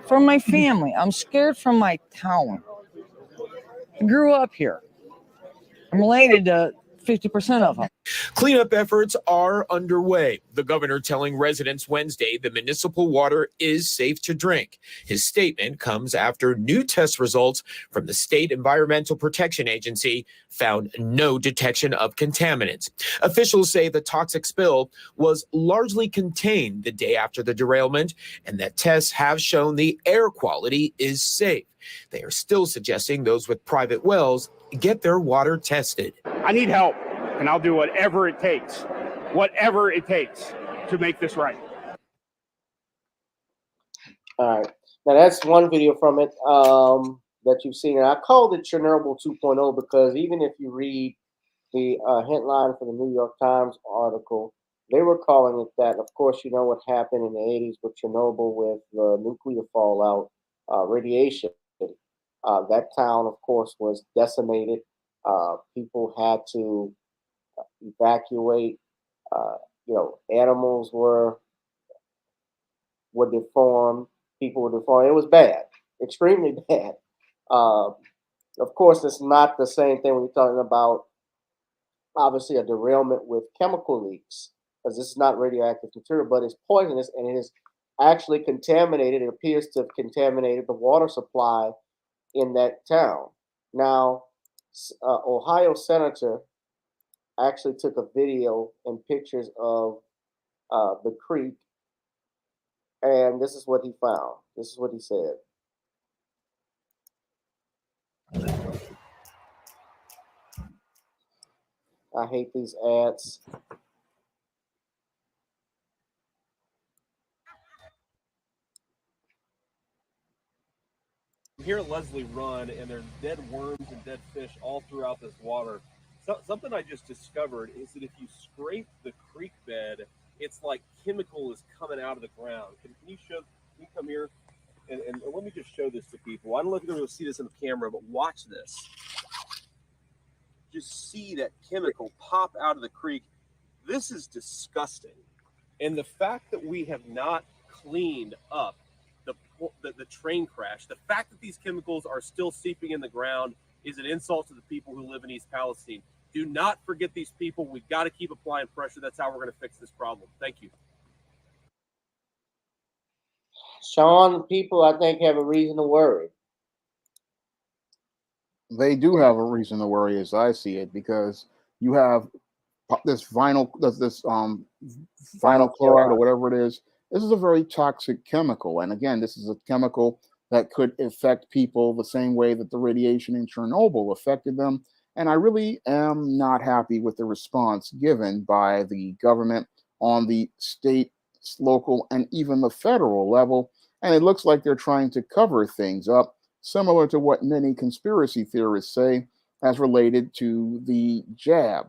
Speaker 20: from my family. I'm scared from my town. I grew up here. I'm related to 50% of them.
Speaker 16: Cleanup efforts are underway. The governor telling residents Wednesday the municipal water is safe to drink. His statement comes after new test results from the State Environmental Protection Agency found no detection of contaminants. Officials say the toxic spill was largely contained the day after the derailment and that tests have shown the air quality is safe. They are still suggesting those with private wells get their water tested.
Speaker 18: I need help, and I'll do whatever it takes to make this right.
Speaker 1: All right. Now, that's one video from it that you've seen. And I called it Chernobyl 2.0 because even if you read the headline for the New York Times article, they were calling it that. Of course, you know what happened in the 80s with Chernobyl with the nuclear fallout, radiation. That town, of course, was decimated. People had to evacuate. Animals were deformed. People were deformed. It was bad, extremely bad. Of course, it's not the same thing when you're talking about, obviously, a derailment with chemical leaks, because this is not radioactive material, but it's poisonous, and it is actually contaminated. It appears to have contaminated the water supply in that town. Now, Ohio senator actually took a video and pictures of the creek, and this is what he found. This is what he said. I hate these ads.
Speaker 21: Here at Leslie Run, and there's dead worms and dead fish all throughout this water. So, something I just discovered is that if you scrape the creek bed, it's like chemical is coming out of the ground. Can you come here and let me just show this to people. I don't know if you're going to see this in the camera, but watch this. Just see that chemical pop out of the creek. This is disgusting. And the fact that we have not cleaned up the train crash, the fact that these chemicals are still seeping in the ground is an insult to the people who live in East Palestine. Do not forget these people. We've got to keep applying pressure. That's how we're going to fix this problem. Thank you.
Speaker 1: Sean, people I think have a reason to worry.
Speaker 15: They do have a reason to worry, as I see it, because you have this vinyl chloride or whatever it is. This is a very toxic chemical, and again, this is a chemical that could affect people the same way that the radiation in Chernobyl affected them. And I really am not happy with the response given by the government on the state, local, and even the federal level. And it looks like they're trying to cover things up, similar to what many conspiracy theorists say as related to the jab.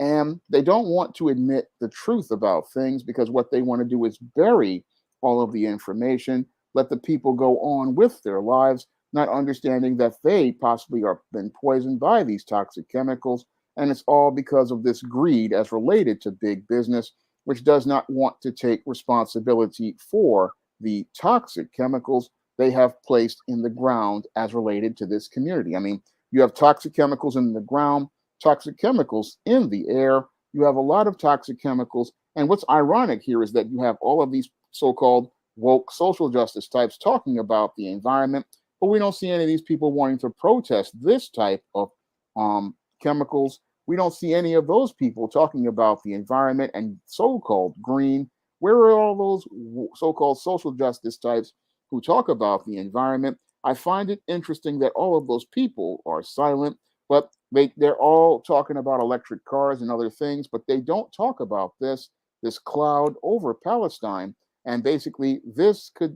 Speaker 15: And they don't want to admit the truth about things because what they want to do is bury all of the information, let the people go on with their lives, not understanding that they possibly are been poisoned by these toxic chemicals. And it's all because of this greed as related to big business, which does not want to take responsibility for the toxic chemicals they have placed in the ground as related to this community. I mean, you have toxic chemicals in the ground, toxic chemicals in the air. You have a lot of toxic chemicals. And what's ironic here is that you have all of these so called woke social justice types talking about the environment, but we don't see any of these people wanting to protest this type of chemicals. We don't see any of those people talking about the environment and so called green. Where are all those so called social justice types who talk about the environment? I find it interesting that all of those people are silent, but they're all talking about electric cars and other things, but they don't talk about this cloud over Palestine. And basically, this could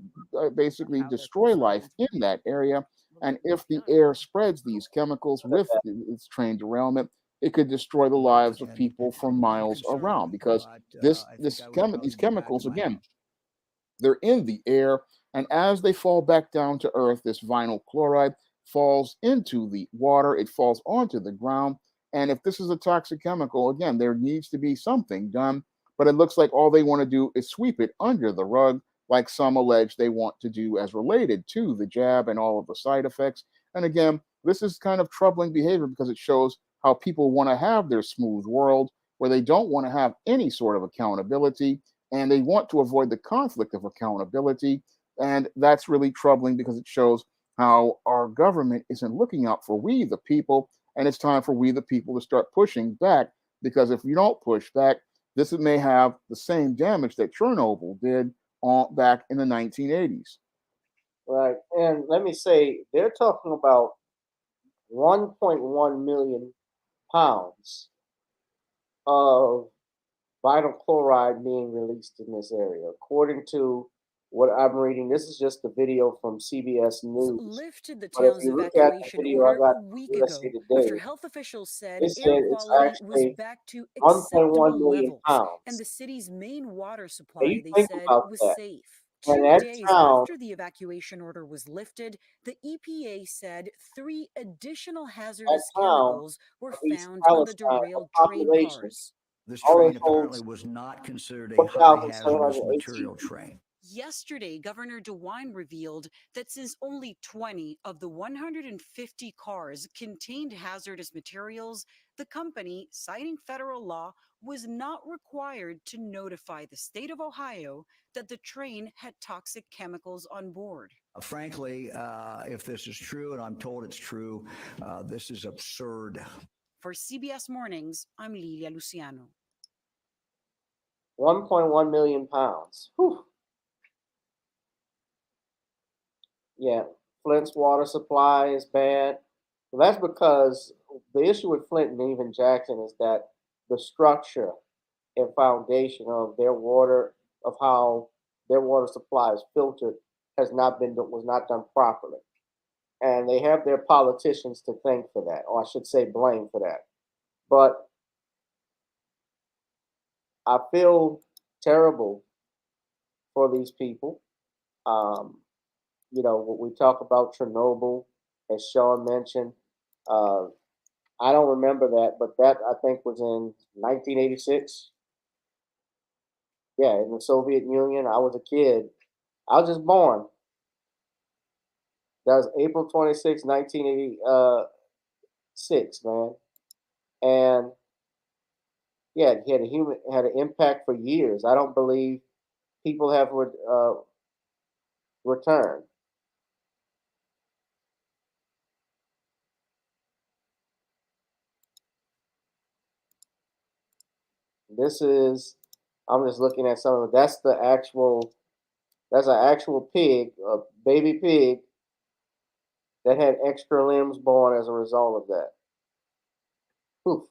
Speaker 15: basically destroy life in that area. And if the air spreads these chemicals with its train derailment, it could destroy the lives of people for miles around because these chemicals again, they're in the air, and as they fall back down to earth, this vinyl chloride falls into the water, it falls onto the ground. And if this is a toxic chemical, again, there needs to be something done. But it looks like all they want to do is sweep it under the rug, like some allege they want to do as related to the jab and all of the side effects. And again, this is kind of troubling behavior because it shows how people want to have their smooth world where they don't want to have any sort of accountability and they want to avoid the conflict of accountability. And that's really troubling because it shows how our government isn't looking out for we, the people. And it's time for we, the people, to start pushing back because if we don't push back, this may have the same damage that Chernobyl did back in the 1980s.
Speaker 1: Right. And let me say, they're talking about 1.1 million pounds of vinyl chloride being released in this area. According to what I'm reading, this is just a video from CBS News.
Speaker 2: Lifted the
Speaker 1: But if
Speaker 2: town's
Speaker 1: you look at the
Speaker 2: evacuation
Speaker 1: video I
Speaker 2: order
Speaker 1: got
Speaker 2: a
Speaker 1: from
Speaker 2: week
Speaker 1: USA
Speaker 2: ago
Speaker 1: Today,
Speaker 2: after health officials said
Speaker 1: it
Speaker 2: air
Speaker 1: said it's
Speaker 2: quality was
Speaker 1: actually
Speaker 2: back to
Speaker 1: 1.1
Speaker 2: acceptable
Speaker 1: million
Speaker 2: levels and
Speaker 1: pounds.
Speaker 2: the city's main water
Speaker 1: Now
Speaker 2: supply,
Speaker 1: you
Speaker 2: they
Speaker 1: think
Speaker 2: said,
Speaker 1: about
Speaker 2: was
Speaker 1: that.
Speaker 2: safe.
Speaker 1: And
Speaker 2: 2
Speaker 1: that
Speaker 2: days
Speaker 1: town,
Speaker 2: after the evacuation order was lifted, the EPA said 3 additional
Speaker 1: that
Speaker 2: hazardous
Speaker 1: town
Speaker 2: chemicals were
Speaker 1: of East
Speaker 2: found on the
Speaker 1: Palestine, a
Speaker 2: derailed train
Speaker 1: population
Speaker 2: cars.
Speaker 3: This
Speaker 1: only
Speaker 3: train apparently
Speaker 1: holds
Speaker 3: was not considered a high hazardous
Speaker 1: 1,718
Speaker 3: material
Speaker 1: people.
Speaker 3: train.
Speaker 2: Yesterday, Governor DeWine revealed that since only 20 of the 150 cars contained hazardous materials, the company, citing federal law, was not required to notify the state of Ohio that the train had toxic chemicals on board.
Speaker 3: Frankly, if this is true, and I'm told it's true, this is absurd.
Speaker 2: For CBS Mornings, I'm Lilia Luciano.
Speaker 1: 1.1 million pounds. Whew. Yeah, Flint's water supply is bad. Well, that's because the issue with Flint and even Jackson is that the structure and foundation of their water, of how their water supply is filtered, was not done properly. And they have their politicians to thank for that, or I should say blame for that. But I feel terrible for these people. Um, when we talk about Chernobyl, as Sean mentioned, uh, I don't remember that, but that I think was in 1986. Yeah, in the Soviet Union. I was a kid. I was just born. That was April 26, 1986, man. And yeah, he had an impact for years. I don't believe people have return. This is, I'm just looking at some of it. That's the actual, that's an actual pig, a baby pig that had extra limbs born as a result of that. Poof.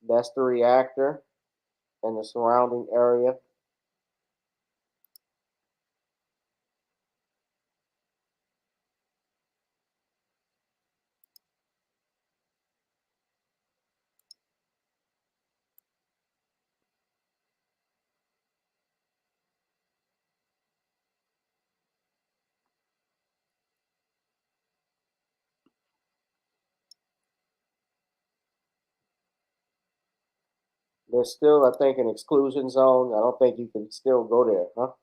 Speaker 1: That's the reactor and the surrounding area. There's still, I think, an exclusion zone. I don't think you can still go there, huh?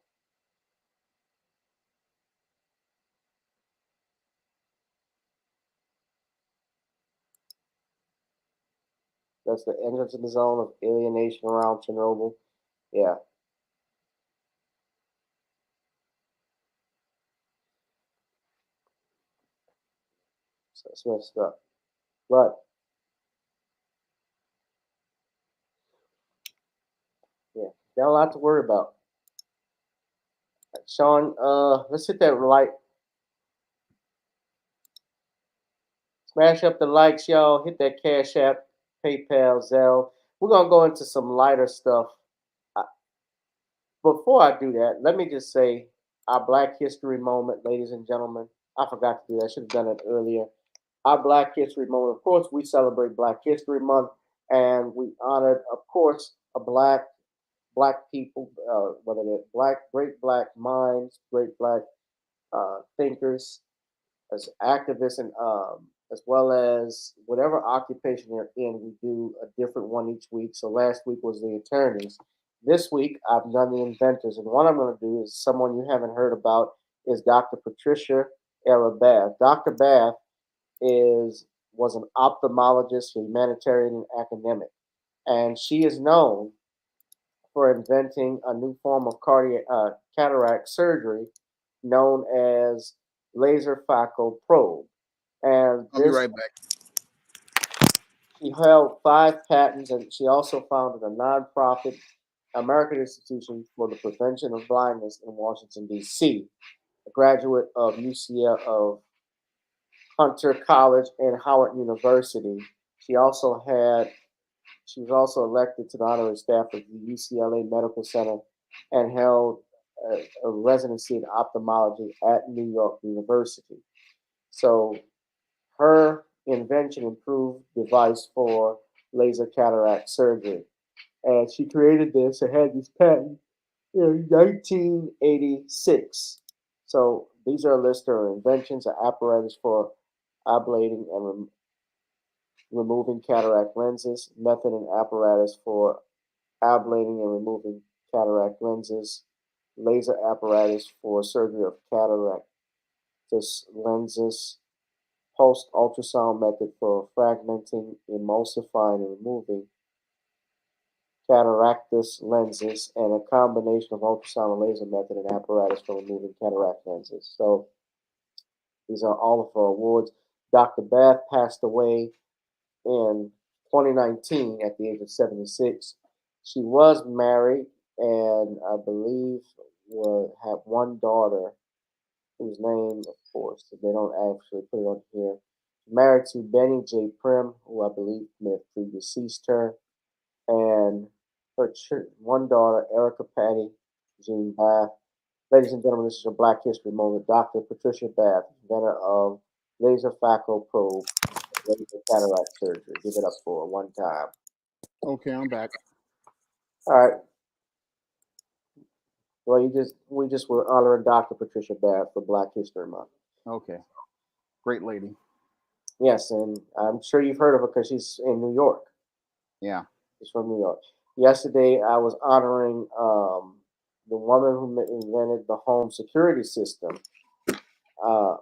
Speaker 1: That's the entrance of the zone of alienation around Chernobyl. Yeah. So it's messed up. But yeah, got a lot to worry about. Sean, let's hit that like. Smash up the likes, y'all. Hit that Cash App, PayPal, Zelle. We're gonna go into some lighter stuff. Before I do that, let me just say our Black History moment, ladies and gentlemen. I forgot to do that. I should have done it earlier. Our Black History moment. Of course, we celebrate Black History Month, and we honored, of course, a black people, whether they're great black minds, great black thinkers, as activists, and as well as whatever occupation they're in. We do a different one each week. So last week was the attorneys. This week I've done the inventors, and what I'm going to do is someone you haven't heard about is Dr. Patricia Ella Bath. Dr. Bath was an ophthalmologist, humanitarian, and academic, and she is known for inventing a new form of cataract surgery known as laser phaco probe. And
Speaker 4: I'll be right back.
Speaker 1: She held 5 patents, and she also founded a nonprofit American Institution for the Prevention of Blindness in Washington, D.C., a graduate of UCL, of Hunter College and Howard University. She also had She was also elected to the honorary staff of the UCLA Medical Center and held a residency in ophthalmology at New York University. So her invention improved device for laser cataract surgery. And she created this and had this patent in 1986. So these are a list of her inventions, an apparatus for ablating and removing cataract lenses, method and apparatus for ablating and removing cataract lenses, laser apparatus for surgery of cataract lenses, pulsed ultrasound method for fragmenting, emulsifying, and removing cataractus lenses, and a combination of ultrasound and laser method and apparatus for removing cataract lenses. So these are all of her awards. Dr. Bath passed away in 2019 at the age of 76. She was married and I believe had one daughter whose name, of course, they don't actually put it on here. Married to Benny J. Prim, who I believe may have predeceased her, and her one daughter, Erica Patty Jean Bath. Ladies and gentlemen, this is your Black History Moment. Dr. Patricia Bath, inventor of laser phaco probe, laser cataract surgery. Give it up for her one time.
Speaker 4: Okay, I'm back.
Speaker 1: All right. Well, we just were honoring Dr. Patricia Bath for Black History Month.
Speaker 4: Okay, great lady.
Speaker 1: Yes, and I'm sure you've heard of her because she's in New York.
Speaker 4: Yeah.
Speaker 1: She's from New York. Yesterday, I was honoring the woman who invented the home security system. Her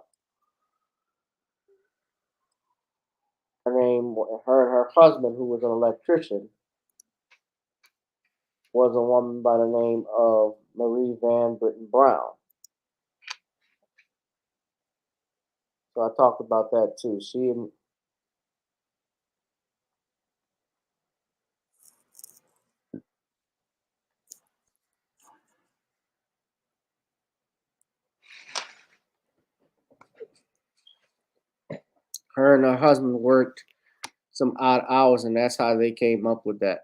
Speaker 1: and her husband, who was an electrician, was a woman by the name of Marie Van Britton Brown. So I talked about that too. She and her husband worked some odd hours, and that's how they came up with that.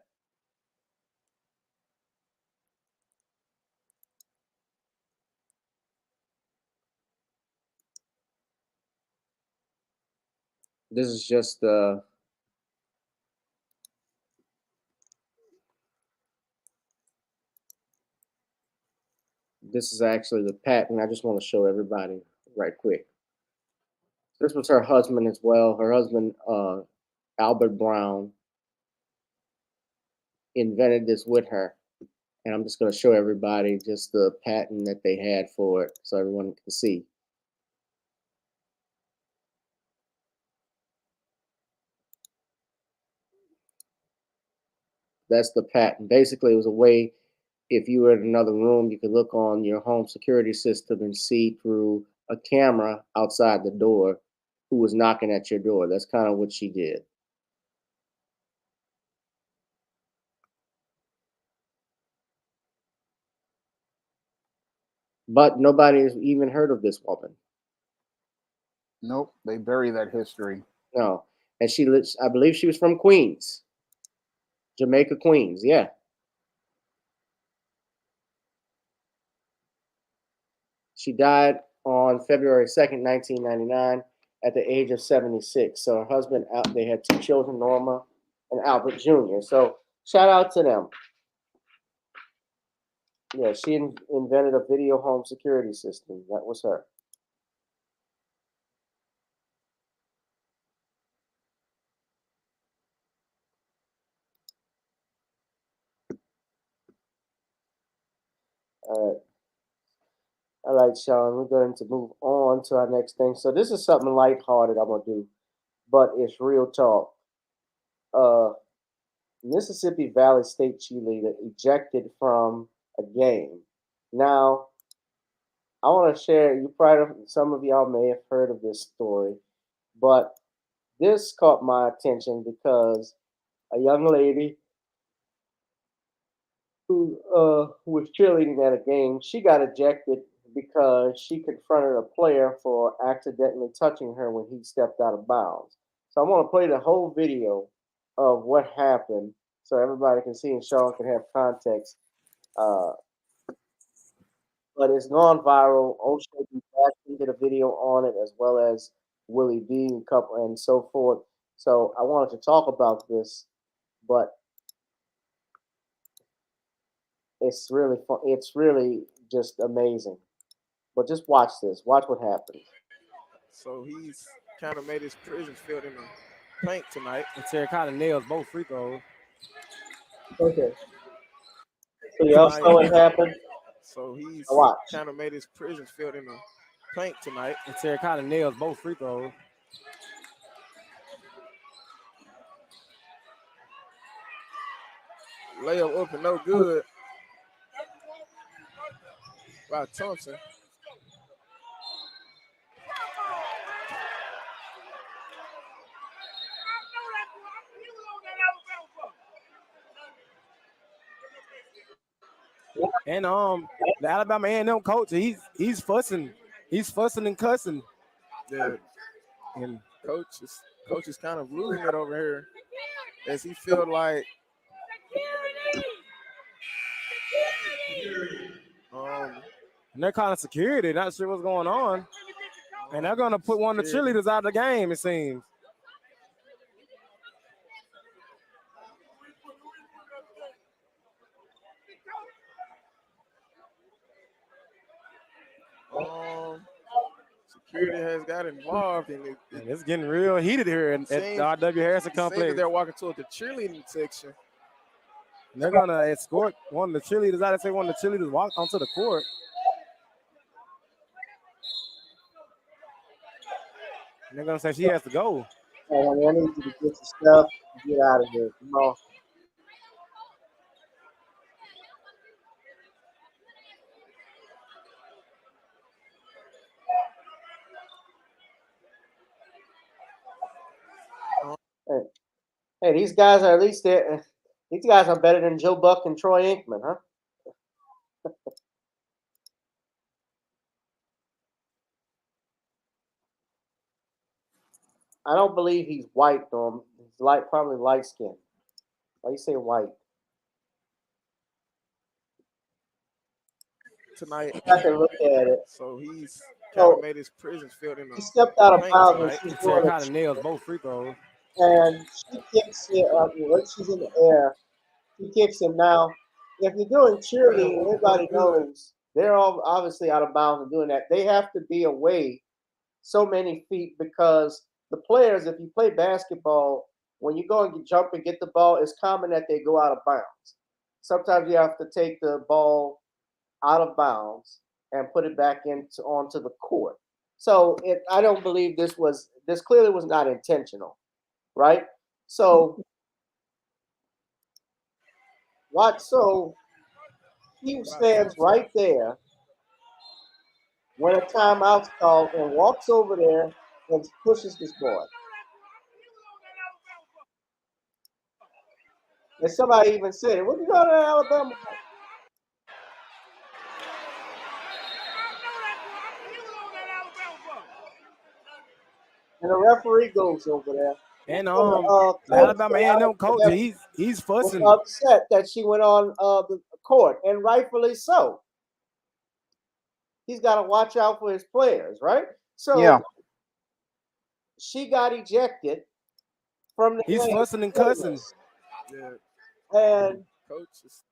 Speaker 1: This is just this is actually the patent. I just want to show everybody right quick. This was her husband as well. Her husband, Albert Brown, invented this with her. And I'm just going to show everybody just the patent that they had for it so everyone can see. That's the patent. Basically, it was a way, if you were in another room, you could look on your home security system and see through a camera outside the door who was knocking at your door. That's kind of what she did. But nobody has even heard of this woman.
Speaker 15: Nope, they bury that history.
Speaker 1: No. And she lives, I believe she was from Queens, Jamaica, Queens. Yeah. She died on February 2nd, 1999, at the age of 76. So her husband, they had two children, Norma and Albert Jr. So shout out to them. Yeah, she invented a video home security system. That was her. All right. All right, Sean, we're going to move on to our next thing. So this is something lighthearted I'm going to do, but it's real talk. Mississippi Valley State cheerleader ejected from a game. Now, I want to share, some of y'all may have heard of this story, but this caught my attention because a young lady who was cheerleading at a game, she got ejected because she confronted a player for accidentally touching her when he stepped out of bounds. So I want to play the whole video of what happened so everybody can see and Sean can have context. Uh, but it's gone viral. O'Shea Jackson did a video on it, as well as Willie D and couple and so forth. So I wanted to talk about this, but it's really fun. It's really just amazing. But just watch this. Watch what happens.
Speaker 6: So he's kind of made his prison field in the paint tonight. And Terracotta nails both free throws.
Speaker 1: Okay. So y'all saw what happened?
Speaker 6: So he's
Speaker 1: watch.
Speaker 6: kind of made his prison field in the paint tonight. And Terracotta nails both free throws. Layup up and no good. By Thompson. And the Alabama A&M coach, he's fussing and cussing. Yeah. And coach is kind of losing it over here as he feel like and they're calling security, not sure what's going on. And they're gonna put one of the cheerleaders out of the game, it seems. Security has got involved in it. And it's getting real heated here at the R.W. Harrison complex. They're walking toward the cheerleading section. And they're gonna escort one of the cheerleaders out. They say one of the cheerleaders walk onto the court. And they're gonna say she has to go.
Speaker 1: Hey, honey, I need you to get your stuff and get out of here. Come on. Hey, these guys are at least there. These guys are better than Joe Buck and Troy Aikman, huh? I don't believe he's white though. He's probably light skinned. Why you say white?
Speaker 6: tonight.
Speaker 1: I can look at it.
Speaker 6: So he's kind
Speaker 1: So
Speaker 6: of made his presence felt in
Speaker 1: he
Speaker 6: the
Speaker 1: stepped out of
Speaker 6: paint
Speaker 1: bounds and
Speaker 6: tonight.
Speaker 1: she's doing a
Speaker 6: Terracotta nails both free throws.
Speaker 1: and she kicks it when she's in the air. She kicks him. Now, if you're doing cheerleading, everybody knows they're all obviously out of bounds and doing that. They have to be away so many feet because the players, if you play basketball, when you go and jump and get the ball, it's common that they go out of bounds. Sometimes you have to take the ball out of bounds and put it back onto the court. So I don't believe this clearly was not intentional, right? So watch. So he stands right there when a timeout's called and walks over there and pushes this boy. And somebody even said, "What you going to Alabama?" And the referee goes over there.
Speaker 6: And
Speaker 1: the
Speaker 6: the Alabama A&M coach, he's
Speaker 1: was
Speaker 6: fussing.
Speaker 1: upset that she went on the court, and rightfully so. He's got to watch out for his players, right? So
Speaker 15: Yeah.
Speaker 1: she got ejected from the
Speaker 6: He's
Speaker 1: game.
Speaker 6: fussing and cussing. Yeah.
Speaker 1: And
Speaker 6: coaches.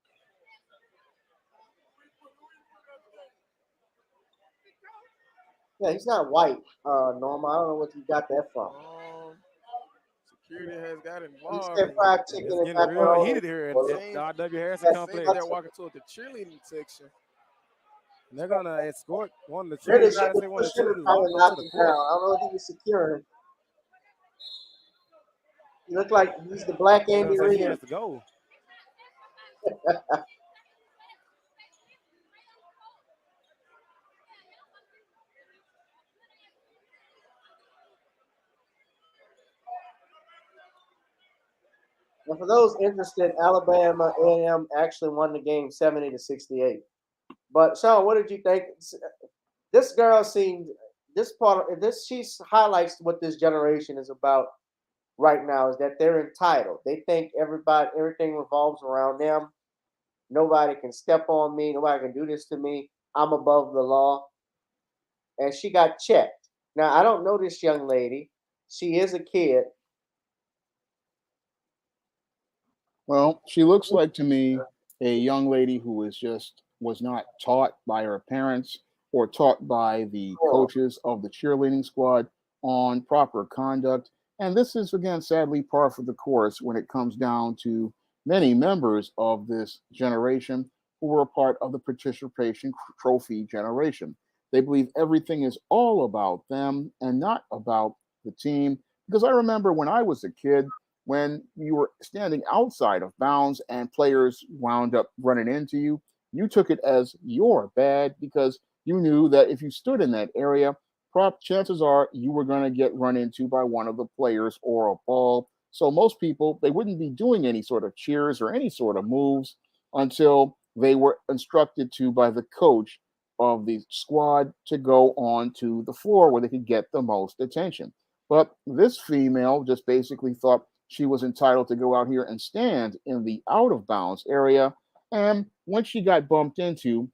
Speaker 1: Yeah, he's not white, Norma. I don't know what you got that from.
Speaker 6: Security has got
Speaker 1: He
Speaker 6: involved.
Speaker 1: said fried chicken
Speaker 6: It's
Speaker 1: and
Speaker 6: getting real
Speaker 1: macaroni.
Speaker 6: heated here at the R.W. Harrison complex. They're walking toward the cheerleading section. And they're gonna escort one of the cheerleaders. I say one of the cheerleaders walk
Speaker 1: knocked
Speaker 6: to the
Speaker 1: him
Speaker 6: court.
Speaker 1: down. I don't know if he was securing. He looked like he's the black Andy
Speaker 6: Looks like he
Speaker 1: Reid.
Speaker 6: has to go.
Speaker 1: And for those interested, Alabama A&M actually won the game 70-68. But Sean, what did you think? This girl seemed this part of this she highlights what this generation is about right now is that they're entitled. They think everything revolves around them. Nobody can step on me. Nobody can do this to me. I'm above the law. And she got checked. Now I don't know this young lady. She is a kid.
Speaker 15: Well, she looks like to me a young lady who was not taught by her parents or taught by the coaches of the cheerleading squad on proper conduct. And this is again sadly par for the course when it comes down to many members of this generation who were a part of the participation trophy generation. They believe everything is all about them and not about the team. Because I remember when I was a kid, when you were standing outside of bounds and players wound up running into you, you took it as your bad because you knew that if you stood in that area, chances are you were going to get run into by one of the players or a ball. So most people, they wouldn't be doing any sort of cheers or any sort of moves until they were instructed to by the coach of the squad to go on to the floor where they could get the most attention. But this female just basically thought she was entitled to go out here and stand in the out of bounds area. And when she got bumped into,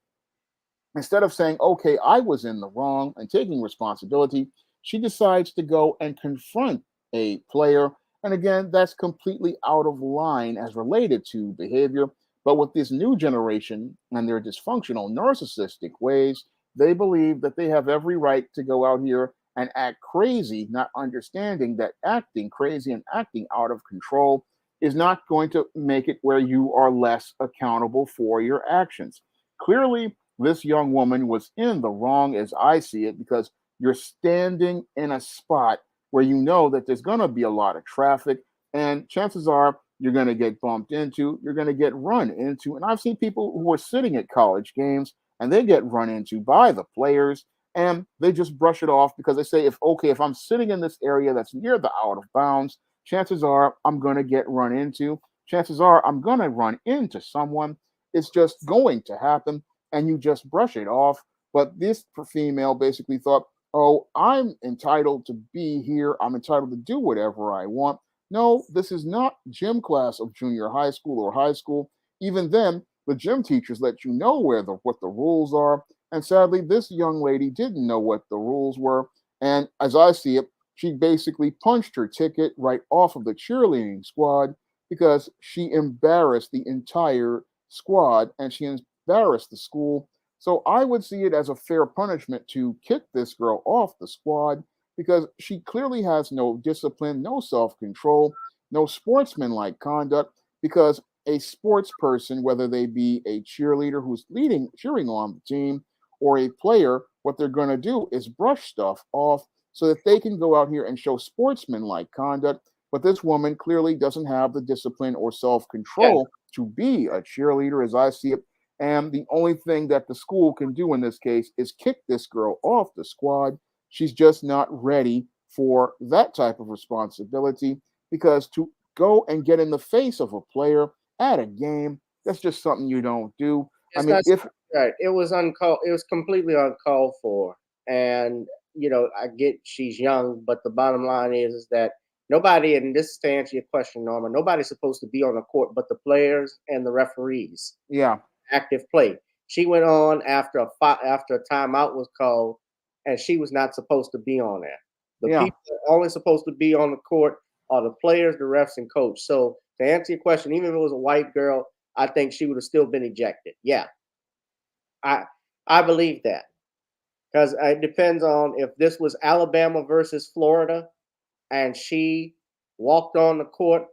Speaker 15: instead of saying, okay, I was in the wrong and taking responsibility, she decides to go and confront a player. And again, that's completely out of line as related to behavior. But with this new generation and their dysfunctional narcissistic ways, they believe that they have every right to go out here and act crazy, not understanding that acting crazy and acting out of control is not going to make it where you are less accountable for your actions. Clearly, this young woman was in the wrong as I see it because you're standing in a spot where you know that there's going to be a lot of traffic and chances are you're going to get bumped into, you're going to get run into. And I've seen people who are sitting at college games and they get run into by the players and they just brush it off because they say, if I'm sitting in this area that's near the out of bounds, chances are I'm going to get run into. Chances are I'm going to run into someone. It's just going to happen, and you just brush it off. But this female basically thought, oh, I'm entitled to be here. I'm entitled to do whatever I want. No, this is not gym class of junior high school or high school. Even then, the gym teachers let you know what the rules are. And sadly, this young lady didn't know what the rules were. And as I see it, she basically punched her ticket right off of the cheerleading squad because she embarrassed the entire squad and she embarrassed the school. So I would see it as a fair punishment to kick this girl off the squad because she clearly has no discipline, no self control, no sportsmanlike conduct. Because a sports person, whether they be a cheerleader who's cheering on the team, or a player, what they're going to do is brush stuff off so that they can go out here and show sportsmanlike conduct. But this woman clearly doesn't have the discipline or self
Speaker 1: Yeah.
Speaker 15: control to be a cheerleader, as I see it. And the only thing that the school can do in this case is kick this girl off the squad. She's just not ready for that type of responsibility because to go and get in the face of a player at a game, that's just something you don't do. I
Speaker 1: It's
Speaker 15: mean,
Speaker 1: not
Speaker 15: if
Speaker 1: right. It was uncalled. It was completely uncalled for. And I get she's young, but the bottom line is that nobody, and this is to answer your question, Norma, nobody's supposed to be on the court but the players and the referees.
Speaker 15: yeah,
Speaker 1: Active play. She went on after after a timeout was called, and she was not supposed to be on there. The
Speaker 15: yeah,
Speaker 1: people that are only supposed to be on the court are the players, the refs, and coach. So to answer your question, even if it was a white girl, I think she would have still been ejected. Yeah, I I believe that because it depends on if this was Alabama versus Florida, and she walked on the court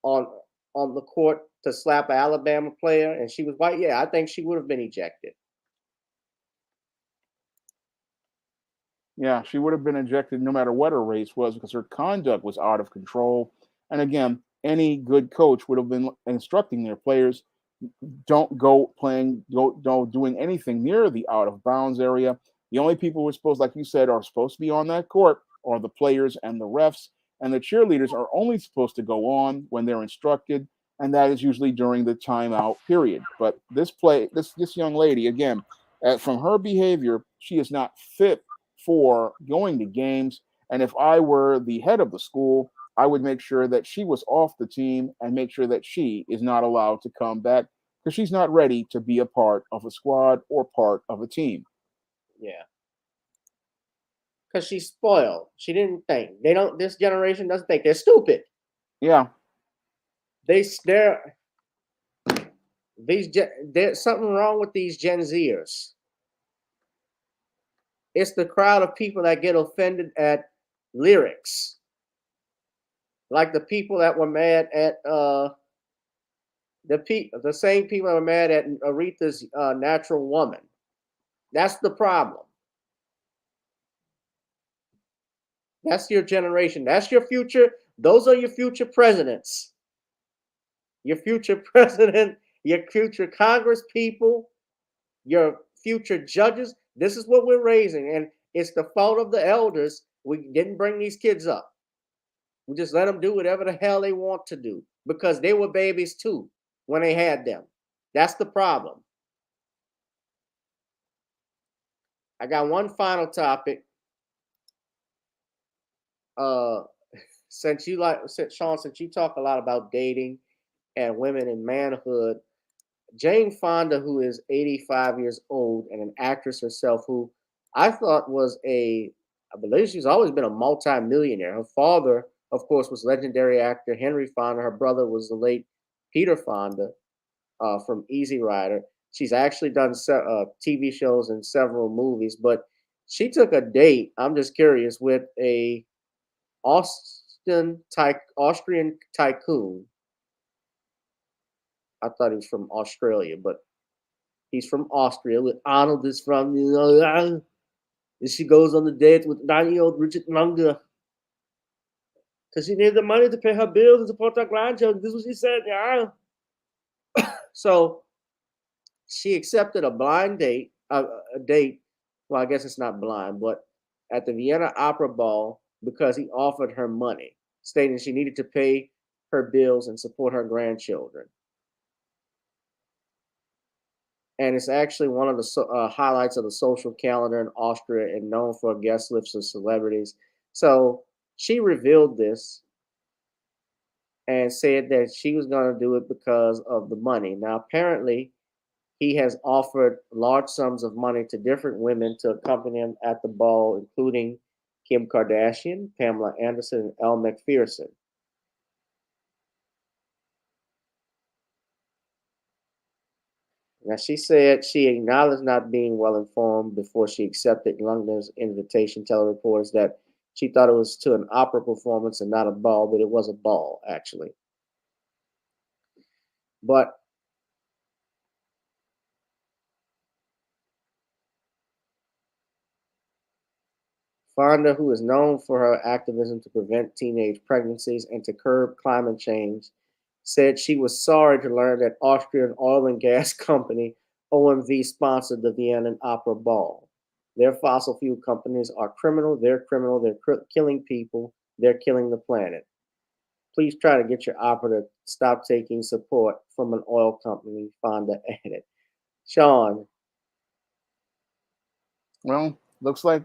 Speaker 1: on the court to slap an Alabama player, and she was white. Yeah, I think she would have been ejected.
Speaker 15: yeah, she would have been ejected no matter what her race was because her conduct was out of control. And again, any good coach would have been instructing their players don't go playing, don't doing anything near the out of bounds area. The only people who are supposed, like you said, are supposed to be on that court are the players and the refs, and the cheerleaders are only supposed to go on when they're instructed, and that is usually during the timeout period. But this young lady, again, from her behavior, she is not fit for going to games. And if I were the head of the school, I would make sure that she was off the team and make sure that she is not allowed to come back because she's not ready to be a part of a squad or part of a team.
Speaker 1: Yeah, because she's spoiled. She didn't think. They don't. This generation doesn't think. They're stupid.
Speaker 15: Yeah,
Speaker 1: They're there's something wrong with these Gen Zers. It's the crowd of people that get offended at lyrics, like the people that were mad at the same people that were mad at Aretha's "Natural Woman." That's the problem. That's your generation. That's your future. Those are your future presidents. Your future president, your future Congress people, your future judges. This is what we're raising, and it's the fault of the elders. We didn't bring these kids up. We just let them do whatever the hell they want to do because they were babies too when they had them. That's the problem. I got one final topic. Uh, Sean, since you talk a lot about dating and women and manhood, Jane Fonda, who is 85 years old and an actress herself, who I thought I believe she's always been a multi-millionaire. Her father, of course, was legendary actor Henry Fonda. Her brother was the late Peter Fonda from Easy Rider. She's actually done TV shows and several movies, but she took a date. I'm just curious with a Austrian tycoon. I thought he was from Australia, but he's from Austria. With Arnold is from, and she goes on the date with 9-year-old Richard Munger because she needs the money to pay her bills and support her grandchildren. This is what she said, yeah. So she accepted a blind date, a date. Well, I guess it's not blind, but at the Vienna Opera Ball because he offered her money. stating she needed to pay her bills and support her grandchildren. And it's actually one of the highlights of the social calendar in Austria and known for guest lists of celebrities. So she revealed this and said that she was going to do it because of the money. Now, apparently, he has offered large sums of money to different women to accompany him at the ball, including Kim Kardashian, Pamela Anderson, and Elle Macpherson. Now, she said she acknowledged not being well informed before she accepted Lundgren's invitation, telling reporters that she thought it was to an opera performance and not a ball, but it was a ball, actually. But Fonda, who is known for her activism to prevent teenage pregnancies and to curb climate change, said she was sorry to learn that Austrian oil and gas company OMV sponsored the Vienna Opera Ball. Their fossil fuel companies are criminal. They're criminal. They're killing people. They're killing the planet. Please try to get your opera to stop taking support from an oil company, Fonda added. Sean.
Speaker 15: Well, looks like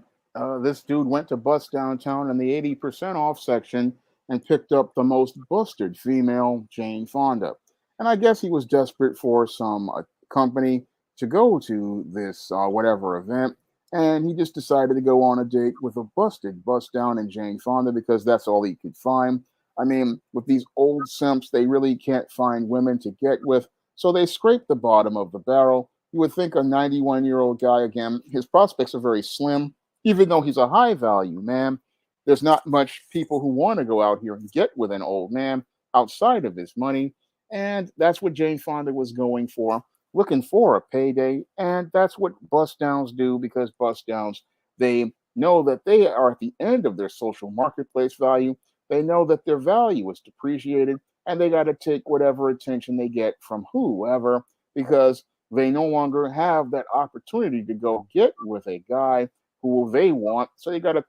Speaker 15: this dude went to Bust Downtown in the 80% off section and picked up the most busted female, Jane Fonda. And I guess he was desperate for some company to go to this whatever event. And he just decided to go on a date with a busted bust down in Jane Fonda because that's all he could find. I mean, with these old simps, they really can't find women to get with. So they scrape the bottom of the barrel. You would think a 91-year-old guy, again, his prospects are very slim, even though he's a high value man. There's not much people who want to go out here and get with an old man outside of his money. And that's what Jane Fonda was going for, looking for a payday. And that's what bust downs do, because bust downs, they know that they are at the end of their social marketplace value. They know that their value is depreciated, and they got to take whatever attention they get from whoever, because they no longer have that opportunity to go get with a guy who they want. So they got to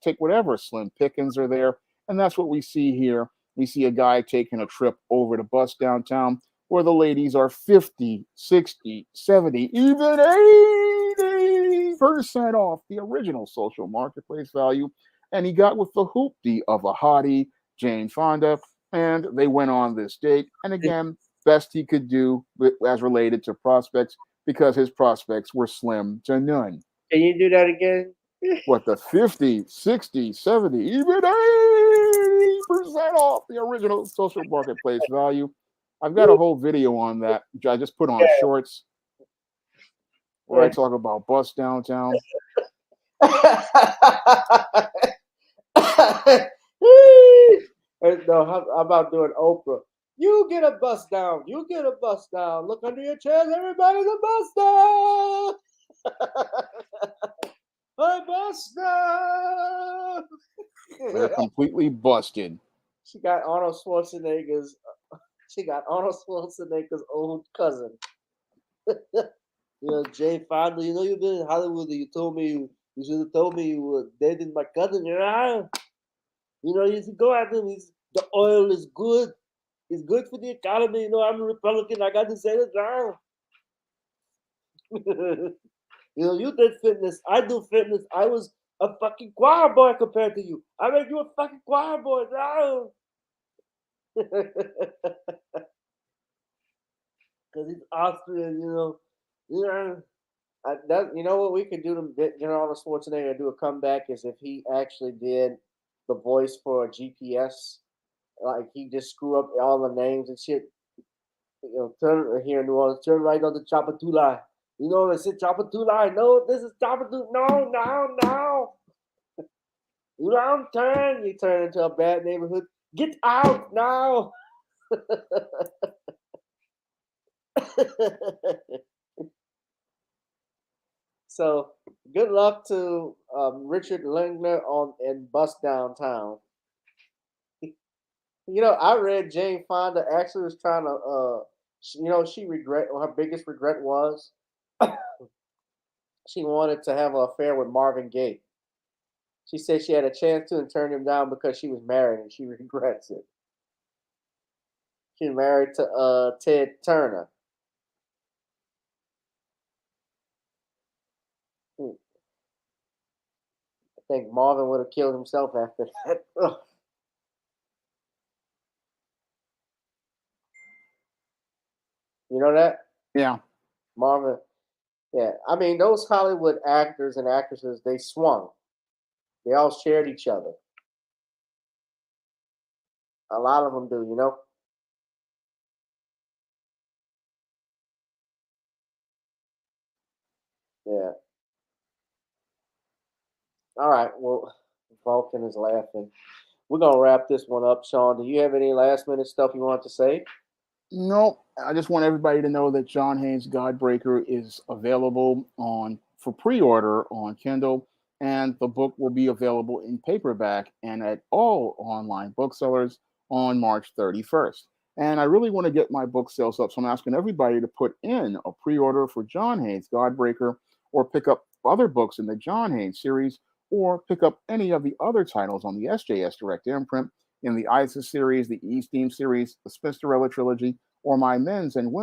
Speaker 15: take whatever slim pickings are there. And that's what we see here. We see a guy taking a trip over to Bust Downtown where the ladies are 50, 60, 70, even 80% off the original social marketplace value. And he got with the hoopty of a hottie, Jane Fonda, and they went on this date. And again, best he could do as related to prospects, because his prospects were slim to none.
Speaker 1: Can you do that again?
Speaker 15: What, the 50, 60, 70, even 80% off the original social marketplace value? I've got a whole video on that, which I just put on shorts, where I talk about Bust Downtown.
Speaker 1: No, how about doing Oprah? You get a bust down. You get a bust down. Look under your chairs. Everybody's a bust down. A bust down.
Speaker 15: They're completely busted.
Speaker 1: She got Arnold Schwarzenegger's. She got Arnold Schwarzenegger's old cousin. Jane Fonda. You've been in Hollywood. You told me you should have told me you were dating my cousin. You should go at him. The oil is good. It's good for the economy. I'm a Republican. I got to say it down. You did fitness. I do fitness. I was a fucking choir boy compared to you. I made you a fucking choir boy now. Because he's Austrian, what we could do to get Arnold Schwarzenegger to do a comeback is if he actually did the voice for a GPS. Like he just screw up all the names and shit. Turn here in New Orleans, turn right on the Chapatula. They said Chapatula. No, this is Chapatula. No. You don't turn. You turn into a bad neighborhood. Get out now. So good luck to Richard Lindner in Bust Downtown. I read Jane Fonda actually was trying to, she her biggest regret was she wanted to have an affair with Marvin Gaye. She said she had a chance to and turned him down because she was married and she regrets it. She's married to Ted Turner. Hmm. I think Marvin would have killed himself after that. Ugh. You know that?
Speaker 15: Yeah.
Speaker 1: Marvin. Yeah. I mean, those Hollywood actors and actresses, they swung. They all shared each other. A lot of them do, you know? Yeah. All right. Well, Vulcan is laughing. We're going to wrap this one up, Sean. Do you have any last minute stuff you want to say?
Speaker 15: No, I just want everybody to know that John Haynes Godbreaker is available on for pre-order on Kindle, and the book will be available in paperback and at all online booksellers on March 31st. And I really want to get my book sales up, so I'm asking everybody to put in a pre-order for John Haynes Godbreaker, or pick up other books in the John Haynes series, or pick up any of the other titles on the SJS Direct imprint in the ISIS series, the E-Steam series, the Spinsterella trilogy, or my men's and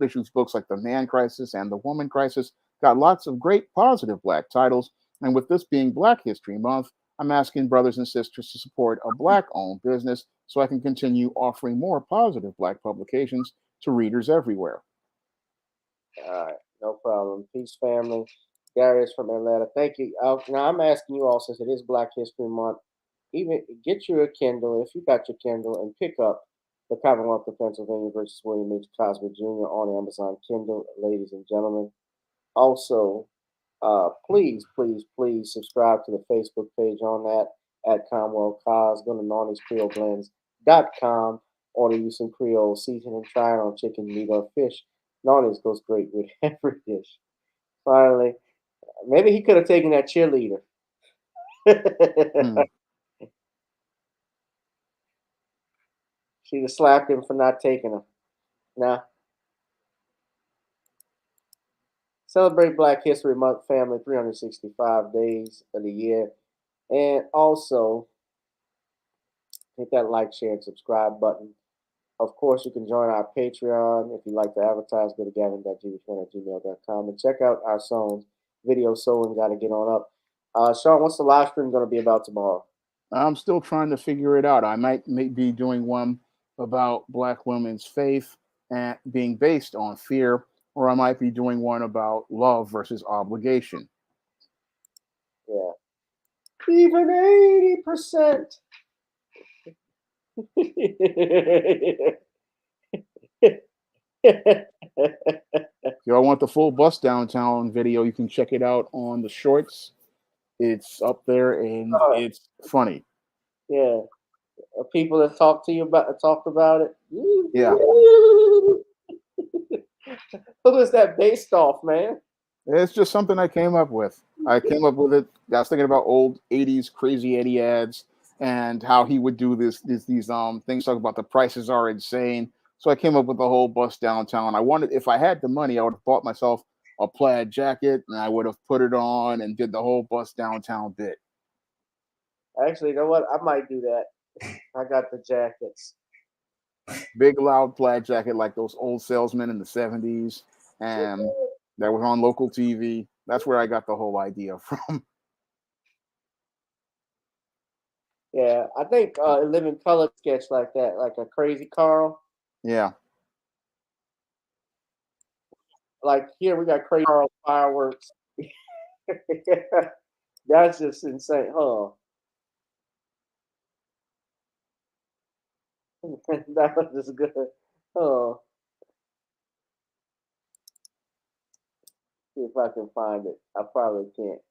Speaker 15: issues books like The Man Crisis and The Woman Crisis. Got lots of great positive Black titles. And with this being Black History Month, I'm asking brothers and sisters to support a Black-owned business so I can continue offering more positive Black publications to readers everywhere.
Speaker 1: All right. No problem. Peace, family. Darius from Atlanta. Thank you. Now, I'm asking you all, since it is Black History Month, even get you a Kindle, if you got your Kindle, and pick up The Commonwealth of Pennsylvania versus William H. Cosby Jr. on Amazon Kindle, ladies and gentlemen. Also, please, please, please subscribe to the Facebook page on that at Commonwealth Cos. Go to NornisCreoleBlends.com. Order you some Creole seasoning, try it on chicken, meat, or fish. Nornis goes great with every dish. Finally, maybe he could have taken that cheerleader. She'd have slapped him for not taking her. Nah. Celebrate Black History Month, family, 365 days of the year. And also, hit that like, share, and subscribe button. Of course, you can join our Patreon. If you'd like to advertise, go to gavin.g1@gmail.com and check out our songs, Video Soul, Gotta Get On Up. Sean, what's the live stream going to be about tomorrow?
Speaker 15: I'm still trying to figure it out. I might be doing one about Black women's faith and being based on fear, or I might be doing one about love versus obligation.
Speaker 1: Yeah. Even 80%.
Speaker 15: If y'all want the full bus downtown video, you can check it out on the shorts. It's up there and it's funny.
Speaker 1: Yeah. People that talked about it.
Speaker 15: Yeah.
Speaker 1: Who was that based off, man?
Speaker 15: It's just something I came up with. I came up with it. I was thinking about old 80s Crazy Eddie ads and how he would do these things talk about the prices are insane. So I came up with the whole bus downtown. If I had the money, I would have bought myself a plaid jacket and I would have put it on and did the whole bus downtown bit.
Speaker 1: Actually, you know what? I might do that. I got the jackets.
Speaker 15: Big loud plaid jacket like those old salesmen in the 70s, and that was on local TV. That's where I got the whole idea from.
Speaker 1: Yeah, I think a Living Color sketch like that, like a Crazy Carl.
Speaker 15: Yeah.
Speaker 1: Like here we got Crazy Carl fireworks. That's just insane, huh? That was just good. Oh, see if I can find it. I probably can't.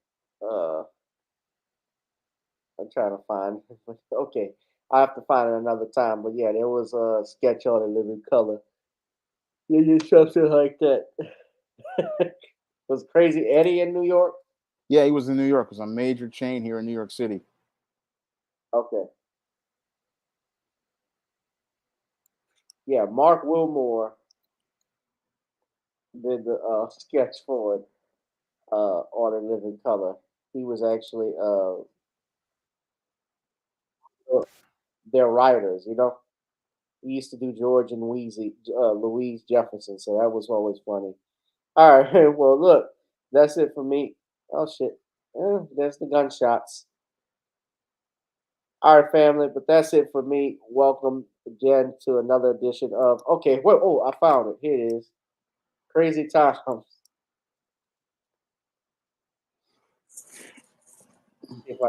Speaker 1: I'm trying to find it. Okay, I have to find it another time. But yeah, there was a sketch on a Living Color. You did something like that. Was Crazy Eddie in New York?
Speaker 15: Yeah, he was in New York. It was a major chain here in New York City.
Speaker 1: Okay. Yeah, Mark Wilmore did the sketch for it on a Living Color. He was actually their writers. We used to do George and Louise Jefferson, so that was always funny. All right, well, look, that's it for me. Oh shit, there's the gunshots. All right, family, but that's it for me. Welcome again to another edition of. Okay, wait, oh, I found it. Here it is. Crazy Times. If I-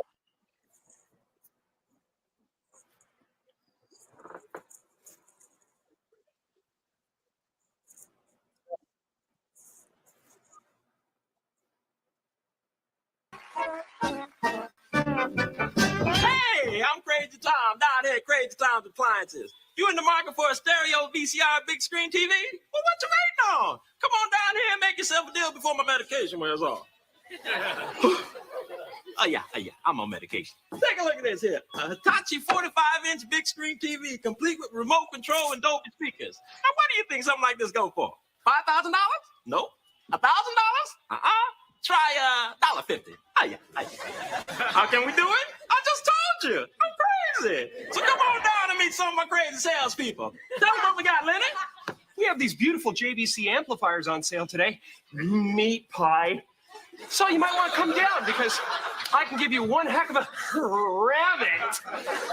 Speaker 5: Hey, I'm Crazy Tom, down here at Crazy Tom's Appliances. You in the market for a stereo, VCR, big screen TV? Well, what you waiting on? Come on down here and make yourself a deal before my medication wears off. Oh yeah, I'm on medication. Take a look at this here. A Hitachi 45-inch big screen TV, complete with remote control and Dolby speakers. Now, what do you think something like this go for? $5,000? Nope. $1,000? Try $1.50. Oh yeah. How can we do it? I just told you. I'm crazy. So come on down and meet some of my crazy salespeople. Tell them what we got, Lenny.
Speaker 21: We have these beautiful JVC amplifiers on sale today. Meat pie. So you might want to come down because I can give you one heck of a rabbit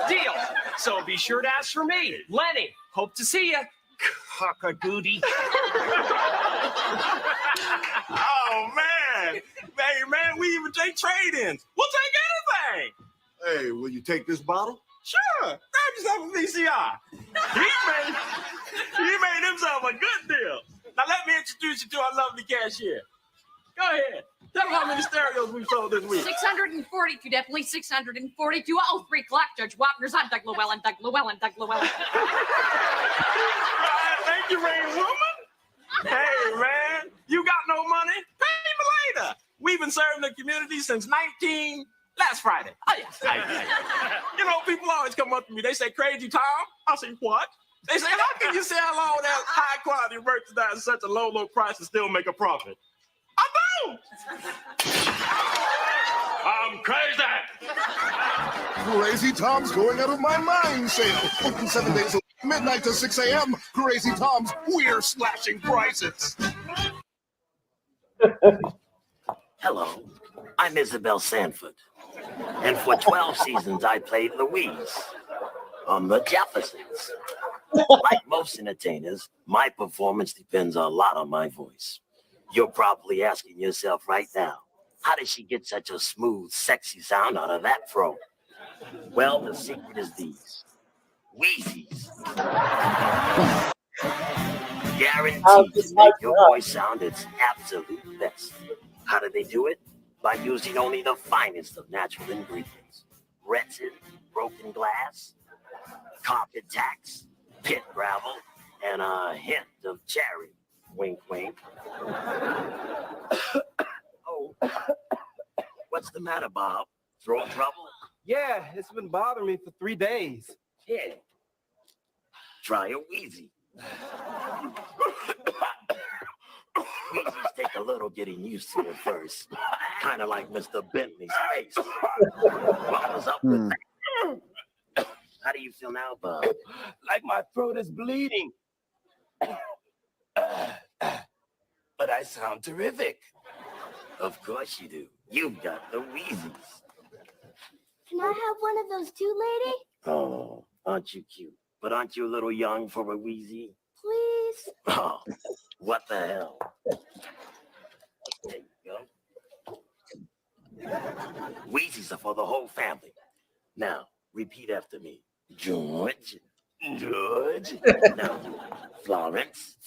Speaker 21: deal. So be sure to ask for me, Lenny. Hope to see you. Cockagoody.
Speaker 5: Oh, man. Hey, man, we even take trade-ins. We'll take anything.
Speaker 22: Hey, will you take this bottle?
Speaker 5: Sure. Grab yourself a VCR. He made himself a good deal. Now, let me introduce you to our lovely cashier. Go ahead. Tell them how many stereos we've sold this week.
Speaker 23: 642, definitely 642. Oh, 3 o'clock, Judge Wapner's on Doug Llewellyn.
Speaker 5: Thank you, Rain Woman. Hey, man, you got no money? Pay me later. We've been serving the community since last Friday. Oh, yeah. You know, people always come up to me. They say, Crazy Tom. I say, what? They say, how can you sell all that high-quality merchandise at such a low price and still make a profit? I don't. I'm crazy.
Speaker 22: Crazy Tom's going out of my mind sale. Open 7 days a week, midnight to 6 a.m. Crazy Tom's, we're slashing prices.
Speaker 24: Hello, I'm Isabel Sanford. And for 12 seasons, I played Louise on The Jeffersons. Like most entertainers, my performance depends a lot on my voice. You're probably asking yourself right now, how did she get such a smooth, sexy sound out of that throat? Well, the secret is these. Wheezies. Guaranteed to make your voice sound its absolute best. How do they do it? By using only the finest of natural ingredients. Resin, broken glass, carpet tacks, pit gravel, and a hint of cherry. Wink, wink. Oh, what's the matter, Bob? Throat trouble?
Speaker 25: Yeah, it's been bothering me for 3 days.
Speaker 24: Yeah. Try a Wheezy. Wheezies take a little getting used to at first. Kind of like Mr. Bentley's face. What was up with that? How do you feel now, Bob?
Speaker 25: Like my throat is bleeding. But I sound terrific.
Speaker 24: Of course you do. You've got the Wheezies.
Speaker 26: Can I have one of those too, lady?
Speaker 24: Oh, aren't you cute? But aren't you a little young for a Wheezy?
Speaker 26: Please?
Speaker 24: Oh, what the hell? There you go. Wheezies are for the whole family. Now, repeat after me. George. George. Now, Florence.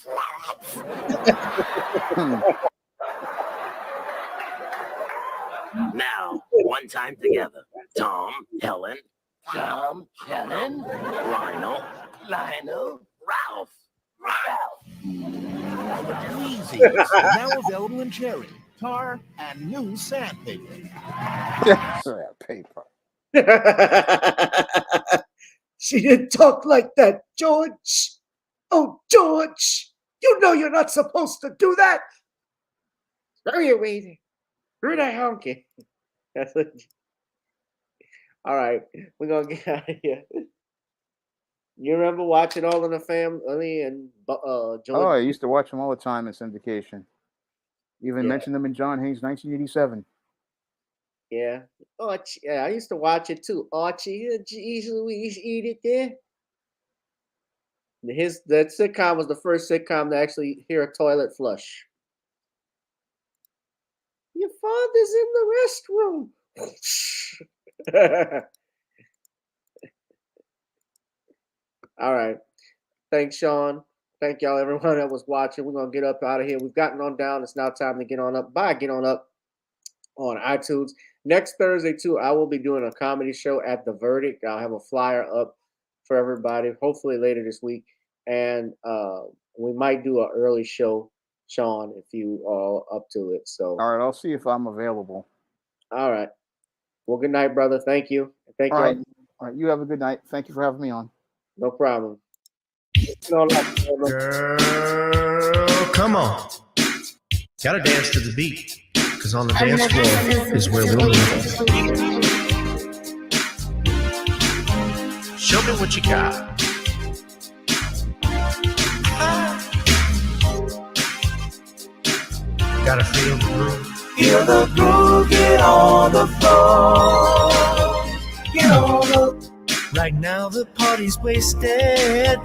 Speaker 24: Now, one time together. Tom, Helen.
Speaker 25: Tom, Helen,
Speaker 24: Lionel.
Speaker 25: Lionel,
Speaker 24: Ralph.
Speaker 27: Wheezies, now available in cherry, tar, and new sandpaper.
Speaker 28: Paper.
Speaker 1: She didn't talk like that, George. Oh, George, you know you're not supposed to do that. Where are you waiting? Who the honky? That's it. All right, we're gonna get out of here. You remember watching All in the Family and
Speaker 15: Oh,
Speaker 1: Joey?
Speaker 15: I used to watch them all the time in syndication. Even
Speaker 1: Yeah,
Speaker 15: mentioned them in John Haynes' 1987.
Speaker 1: yeah. Archie, yeah, I used to watch it too. Archie, geez Louise, eat it there. That sitcom was the first sitcom to actually hear a toilet flush. Your father's in the restroom. All right. Thanks, Sean. Thank y'all, everyone that was watching. We're gonna get up out of here. We've gotten on down. It's now time to get on up. Bye. Get on up on iTunes. Next Thursday, too, I will be doing a comedy show at The Verdict. I'll have a flyer up for everybody, hopefully later this week. And we might do an early show, Sean, if you are up to it. So,
Speaker 15: All right, I'll see if I'm available.
Speaker 1: all right. Well, good night, brother. Thank you. Thank
Speaker 15: All
Speaker 1: you.
Speaker 15: right. All right. You have a good night. Thank you for having me on.
Speaker 1: No problem. No,
Speaker 7: Girl, come on. Gotta dance to the beat. Because on the dance floor is where we'll meet. Show me what you got. Gotta feel the groove.
Speaker 3: Feel the groove, get on the floor. Get on the.
Speaker 7: Right now the party's wasted.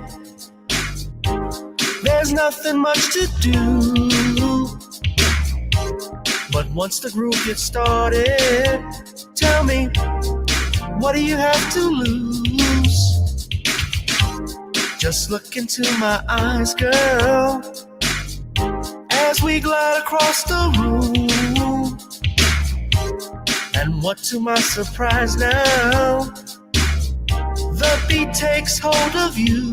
Speaker 7: There's nothing much to do. But once the groove gets started, tell me, what do you have to lose? Just look into my eyes, girl, as we glide across the room. And what to my surprise now, the beat takes hold of you.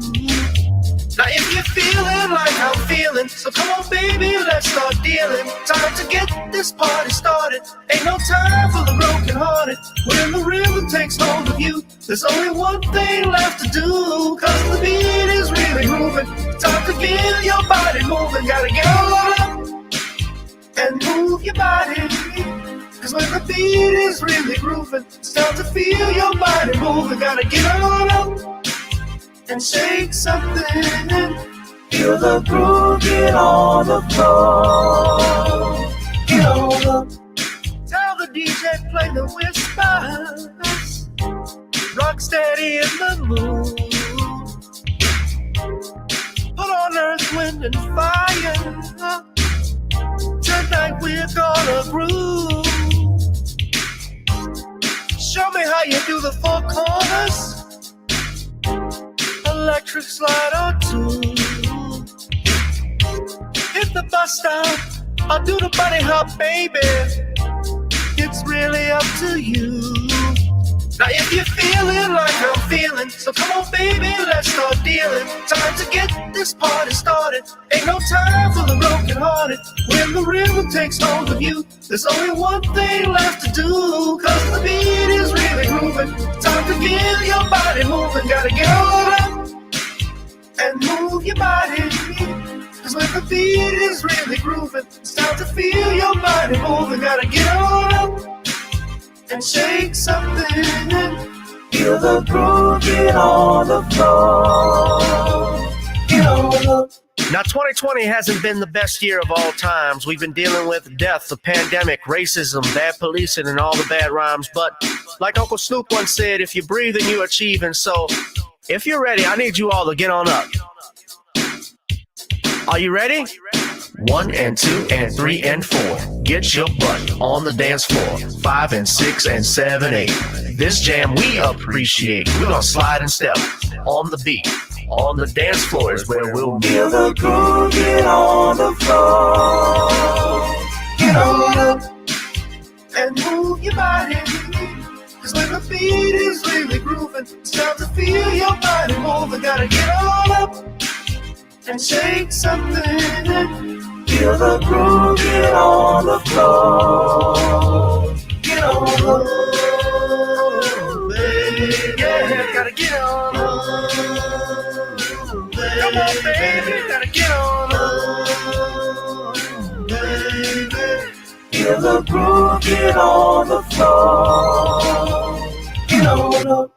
Speaker 7: Now if you're feeling like I'm feeling, so come on baby, let's start dealing. Time to get this party started. Ain't no time for the broken hearted. When the rhythm takes hold of you, there's only one thing left to do. Cause the beat is really grooving. Time to get your body moving. Gotta get on up and move your body. Cause when the beat is really grooving, it's time to feel your body moving. Gotta get on up and shake something.
Speaker 3: Feel the groove, get on the floor. Get on the.
Speaker 7: Tell the DJ play the whispers. Rock steady in the mood. Put on earth, wind, and fire. Tonight we're gonna groove. Show me how you do the four corners. Electric slide or two. Hit the bus stop, I'll do the bunny hop, baby. It's really up to you. Now if you're feeling like I'm feeling, so come on baby, let's start dealing. Time to get this party started. Ain't no time for the broken hearted. When the rhythm takes hold of you, there's only one thing left to do. Cause the beat is really grooving. Time to get your body moving. Gotta get on up and move your body. Cause when the beat is really grooving, it's time to feel your body moving. Gotta get on up and shake something.
Speaker 3: Feel the groove, get on the floor. Get on the.
Speaker 7: Now 2020 hasn't been the best year of all times. We've been dealing with death, the pandemic, racism, bad policing, and all the bad rhymes. But like Uncle Snoop once said, if you're breathing, you're achieving. So if you're ready, I need you all to get on up. Are you ready? 1 and 2 and 3 and 4. Get your butt on the dance floor. 5 and 6 and 7, 8. This jam we appreciate. We're gonna slide and step on the beat. On the dance floor is where we'll be.
Speaker 3: Feel the groove, get on the floor. Get on up
Speaker 7: and move your body. Cause when the beat is really grooving, it's time to feel your body moving. Gotta get on up and shake something.
Speaker 3: Feel the groove, get on the floor. Get on the
Speaker 7: floor, baby. Yeah, gotta get on up. Come on, baby, gotta get on up, baby.
Speaker 3: Feel the groove, get on the floor. Get no, no.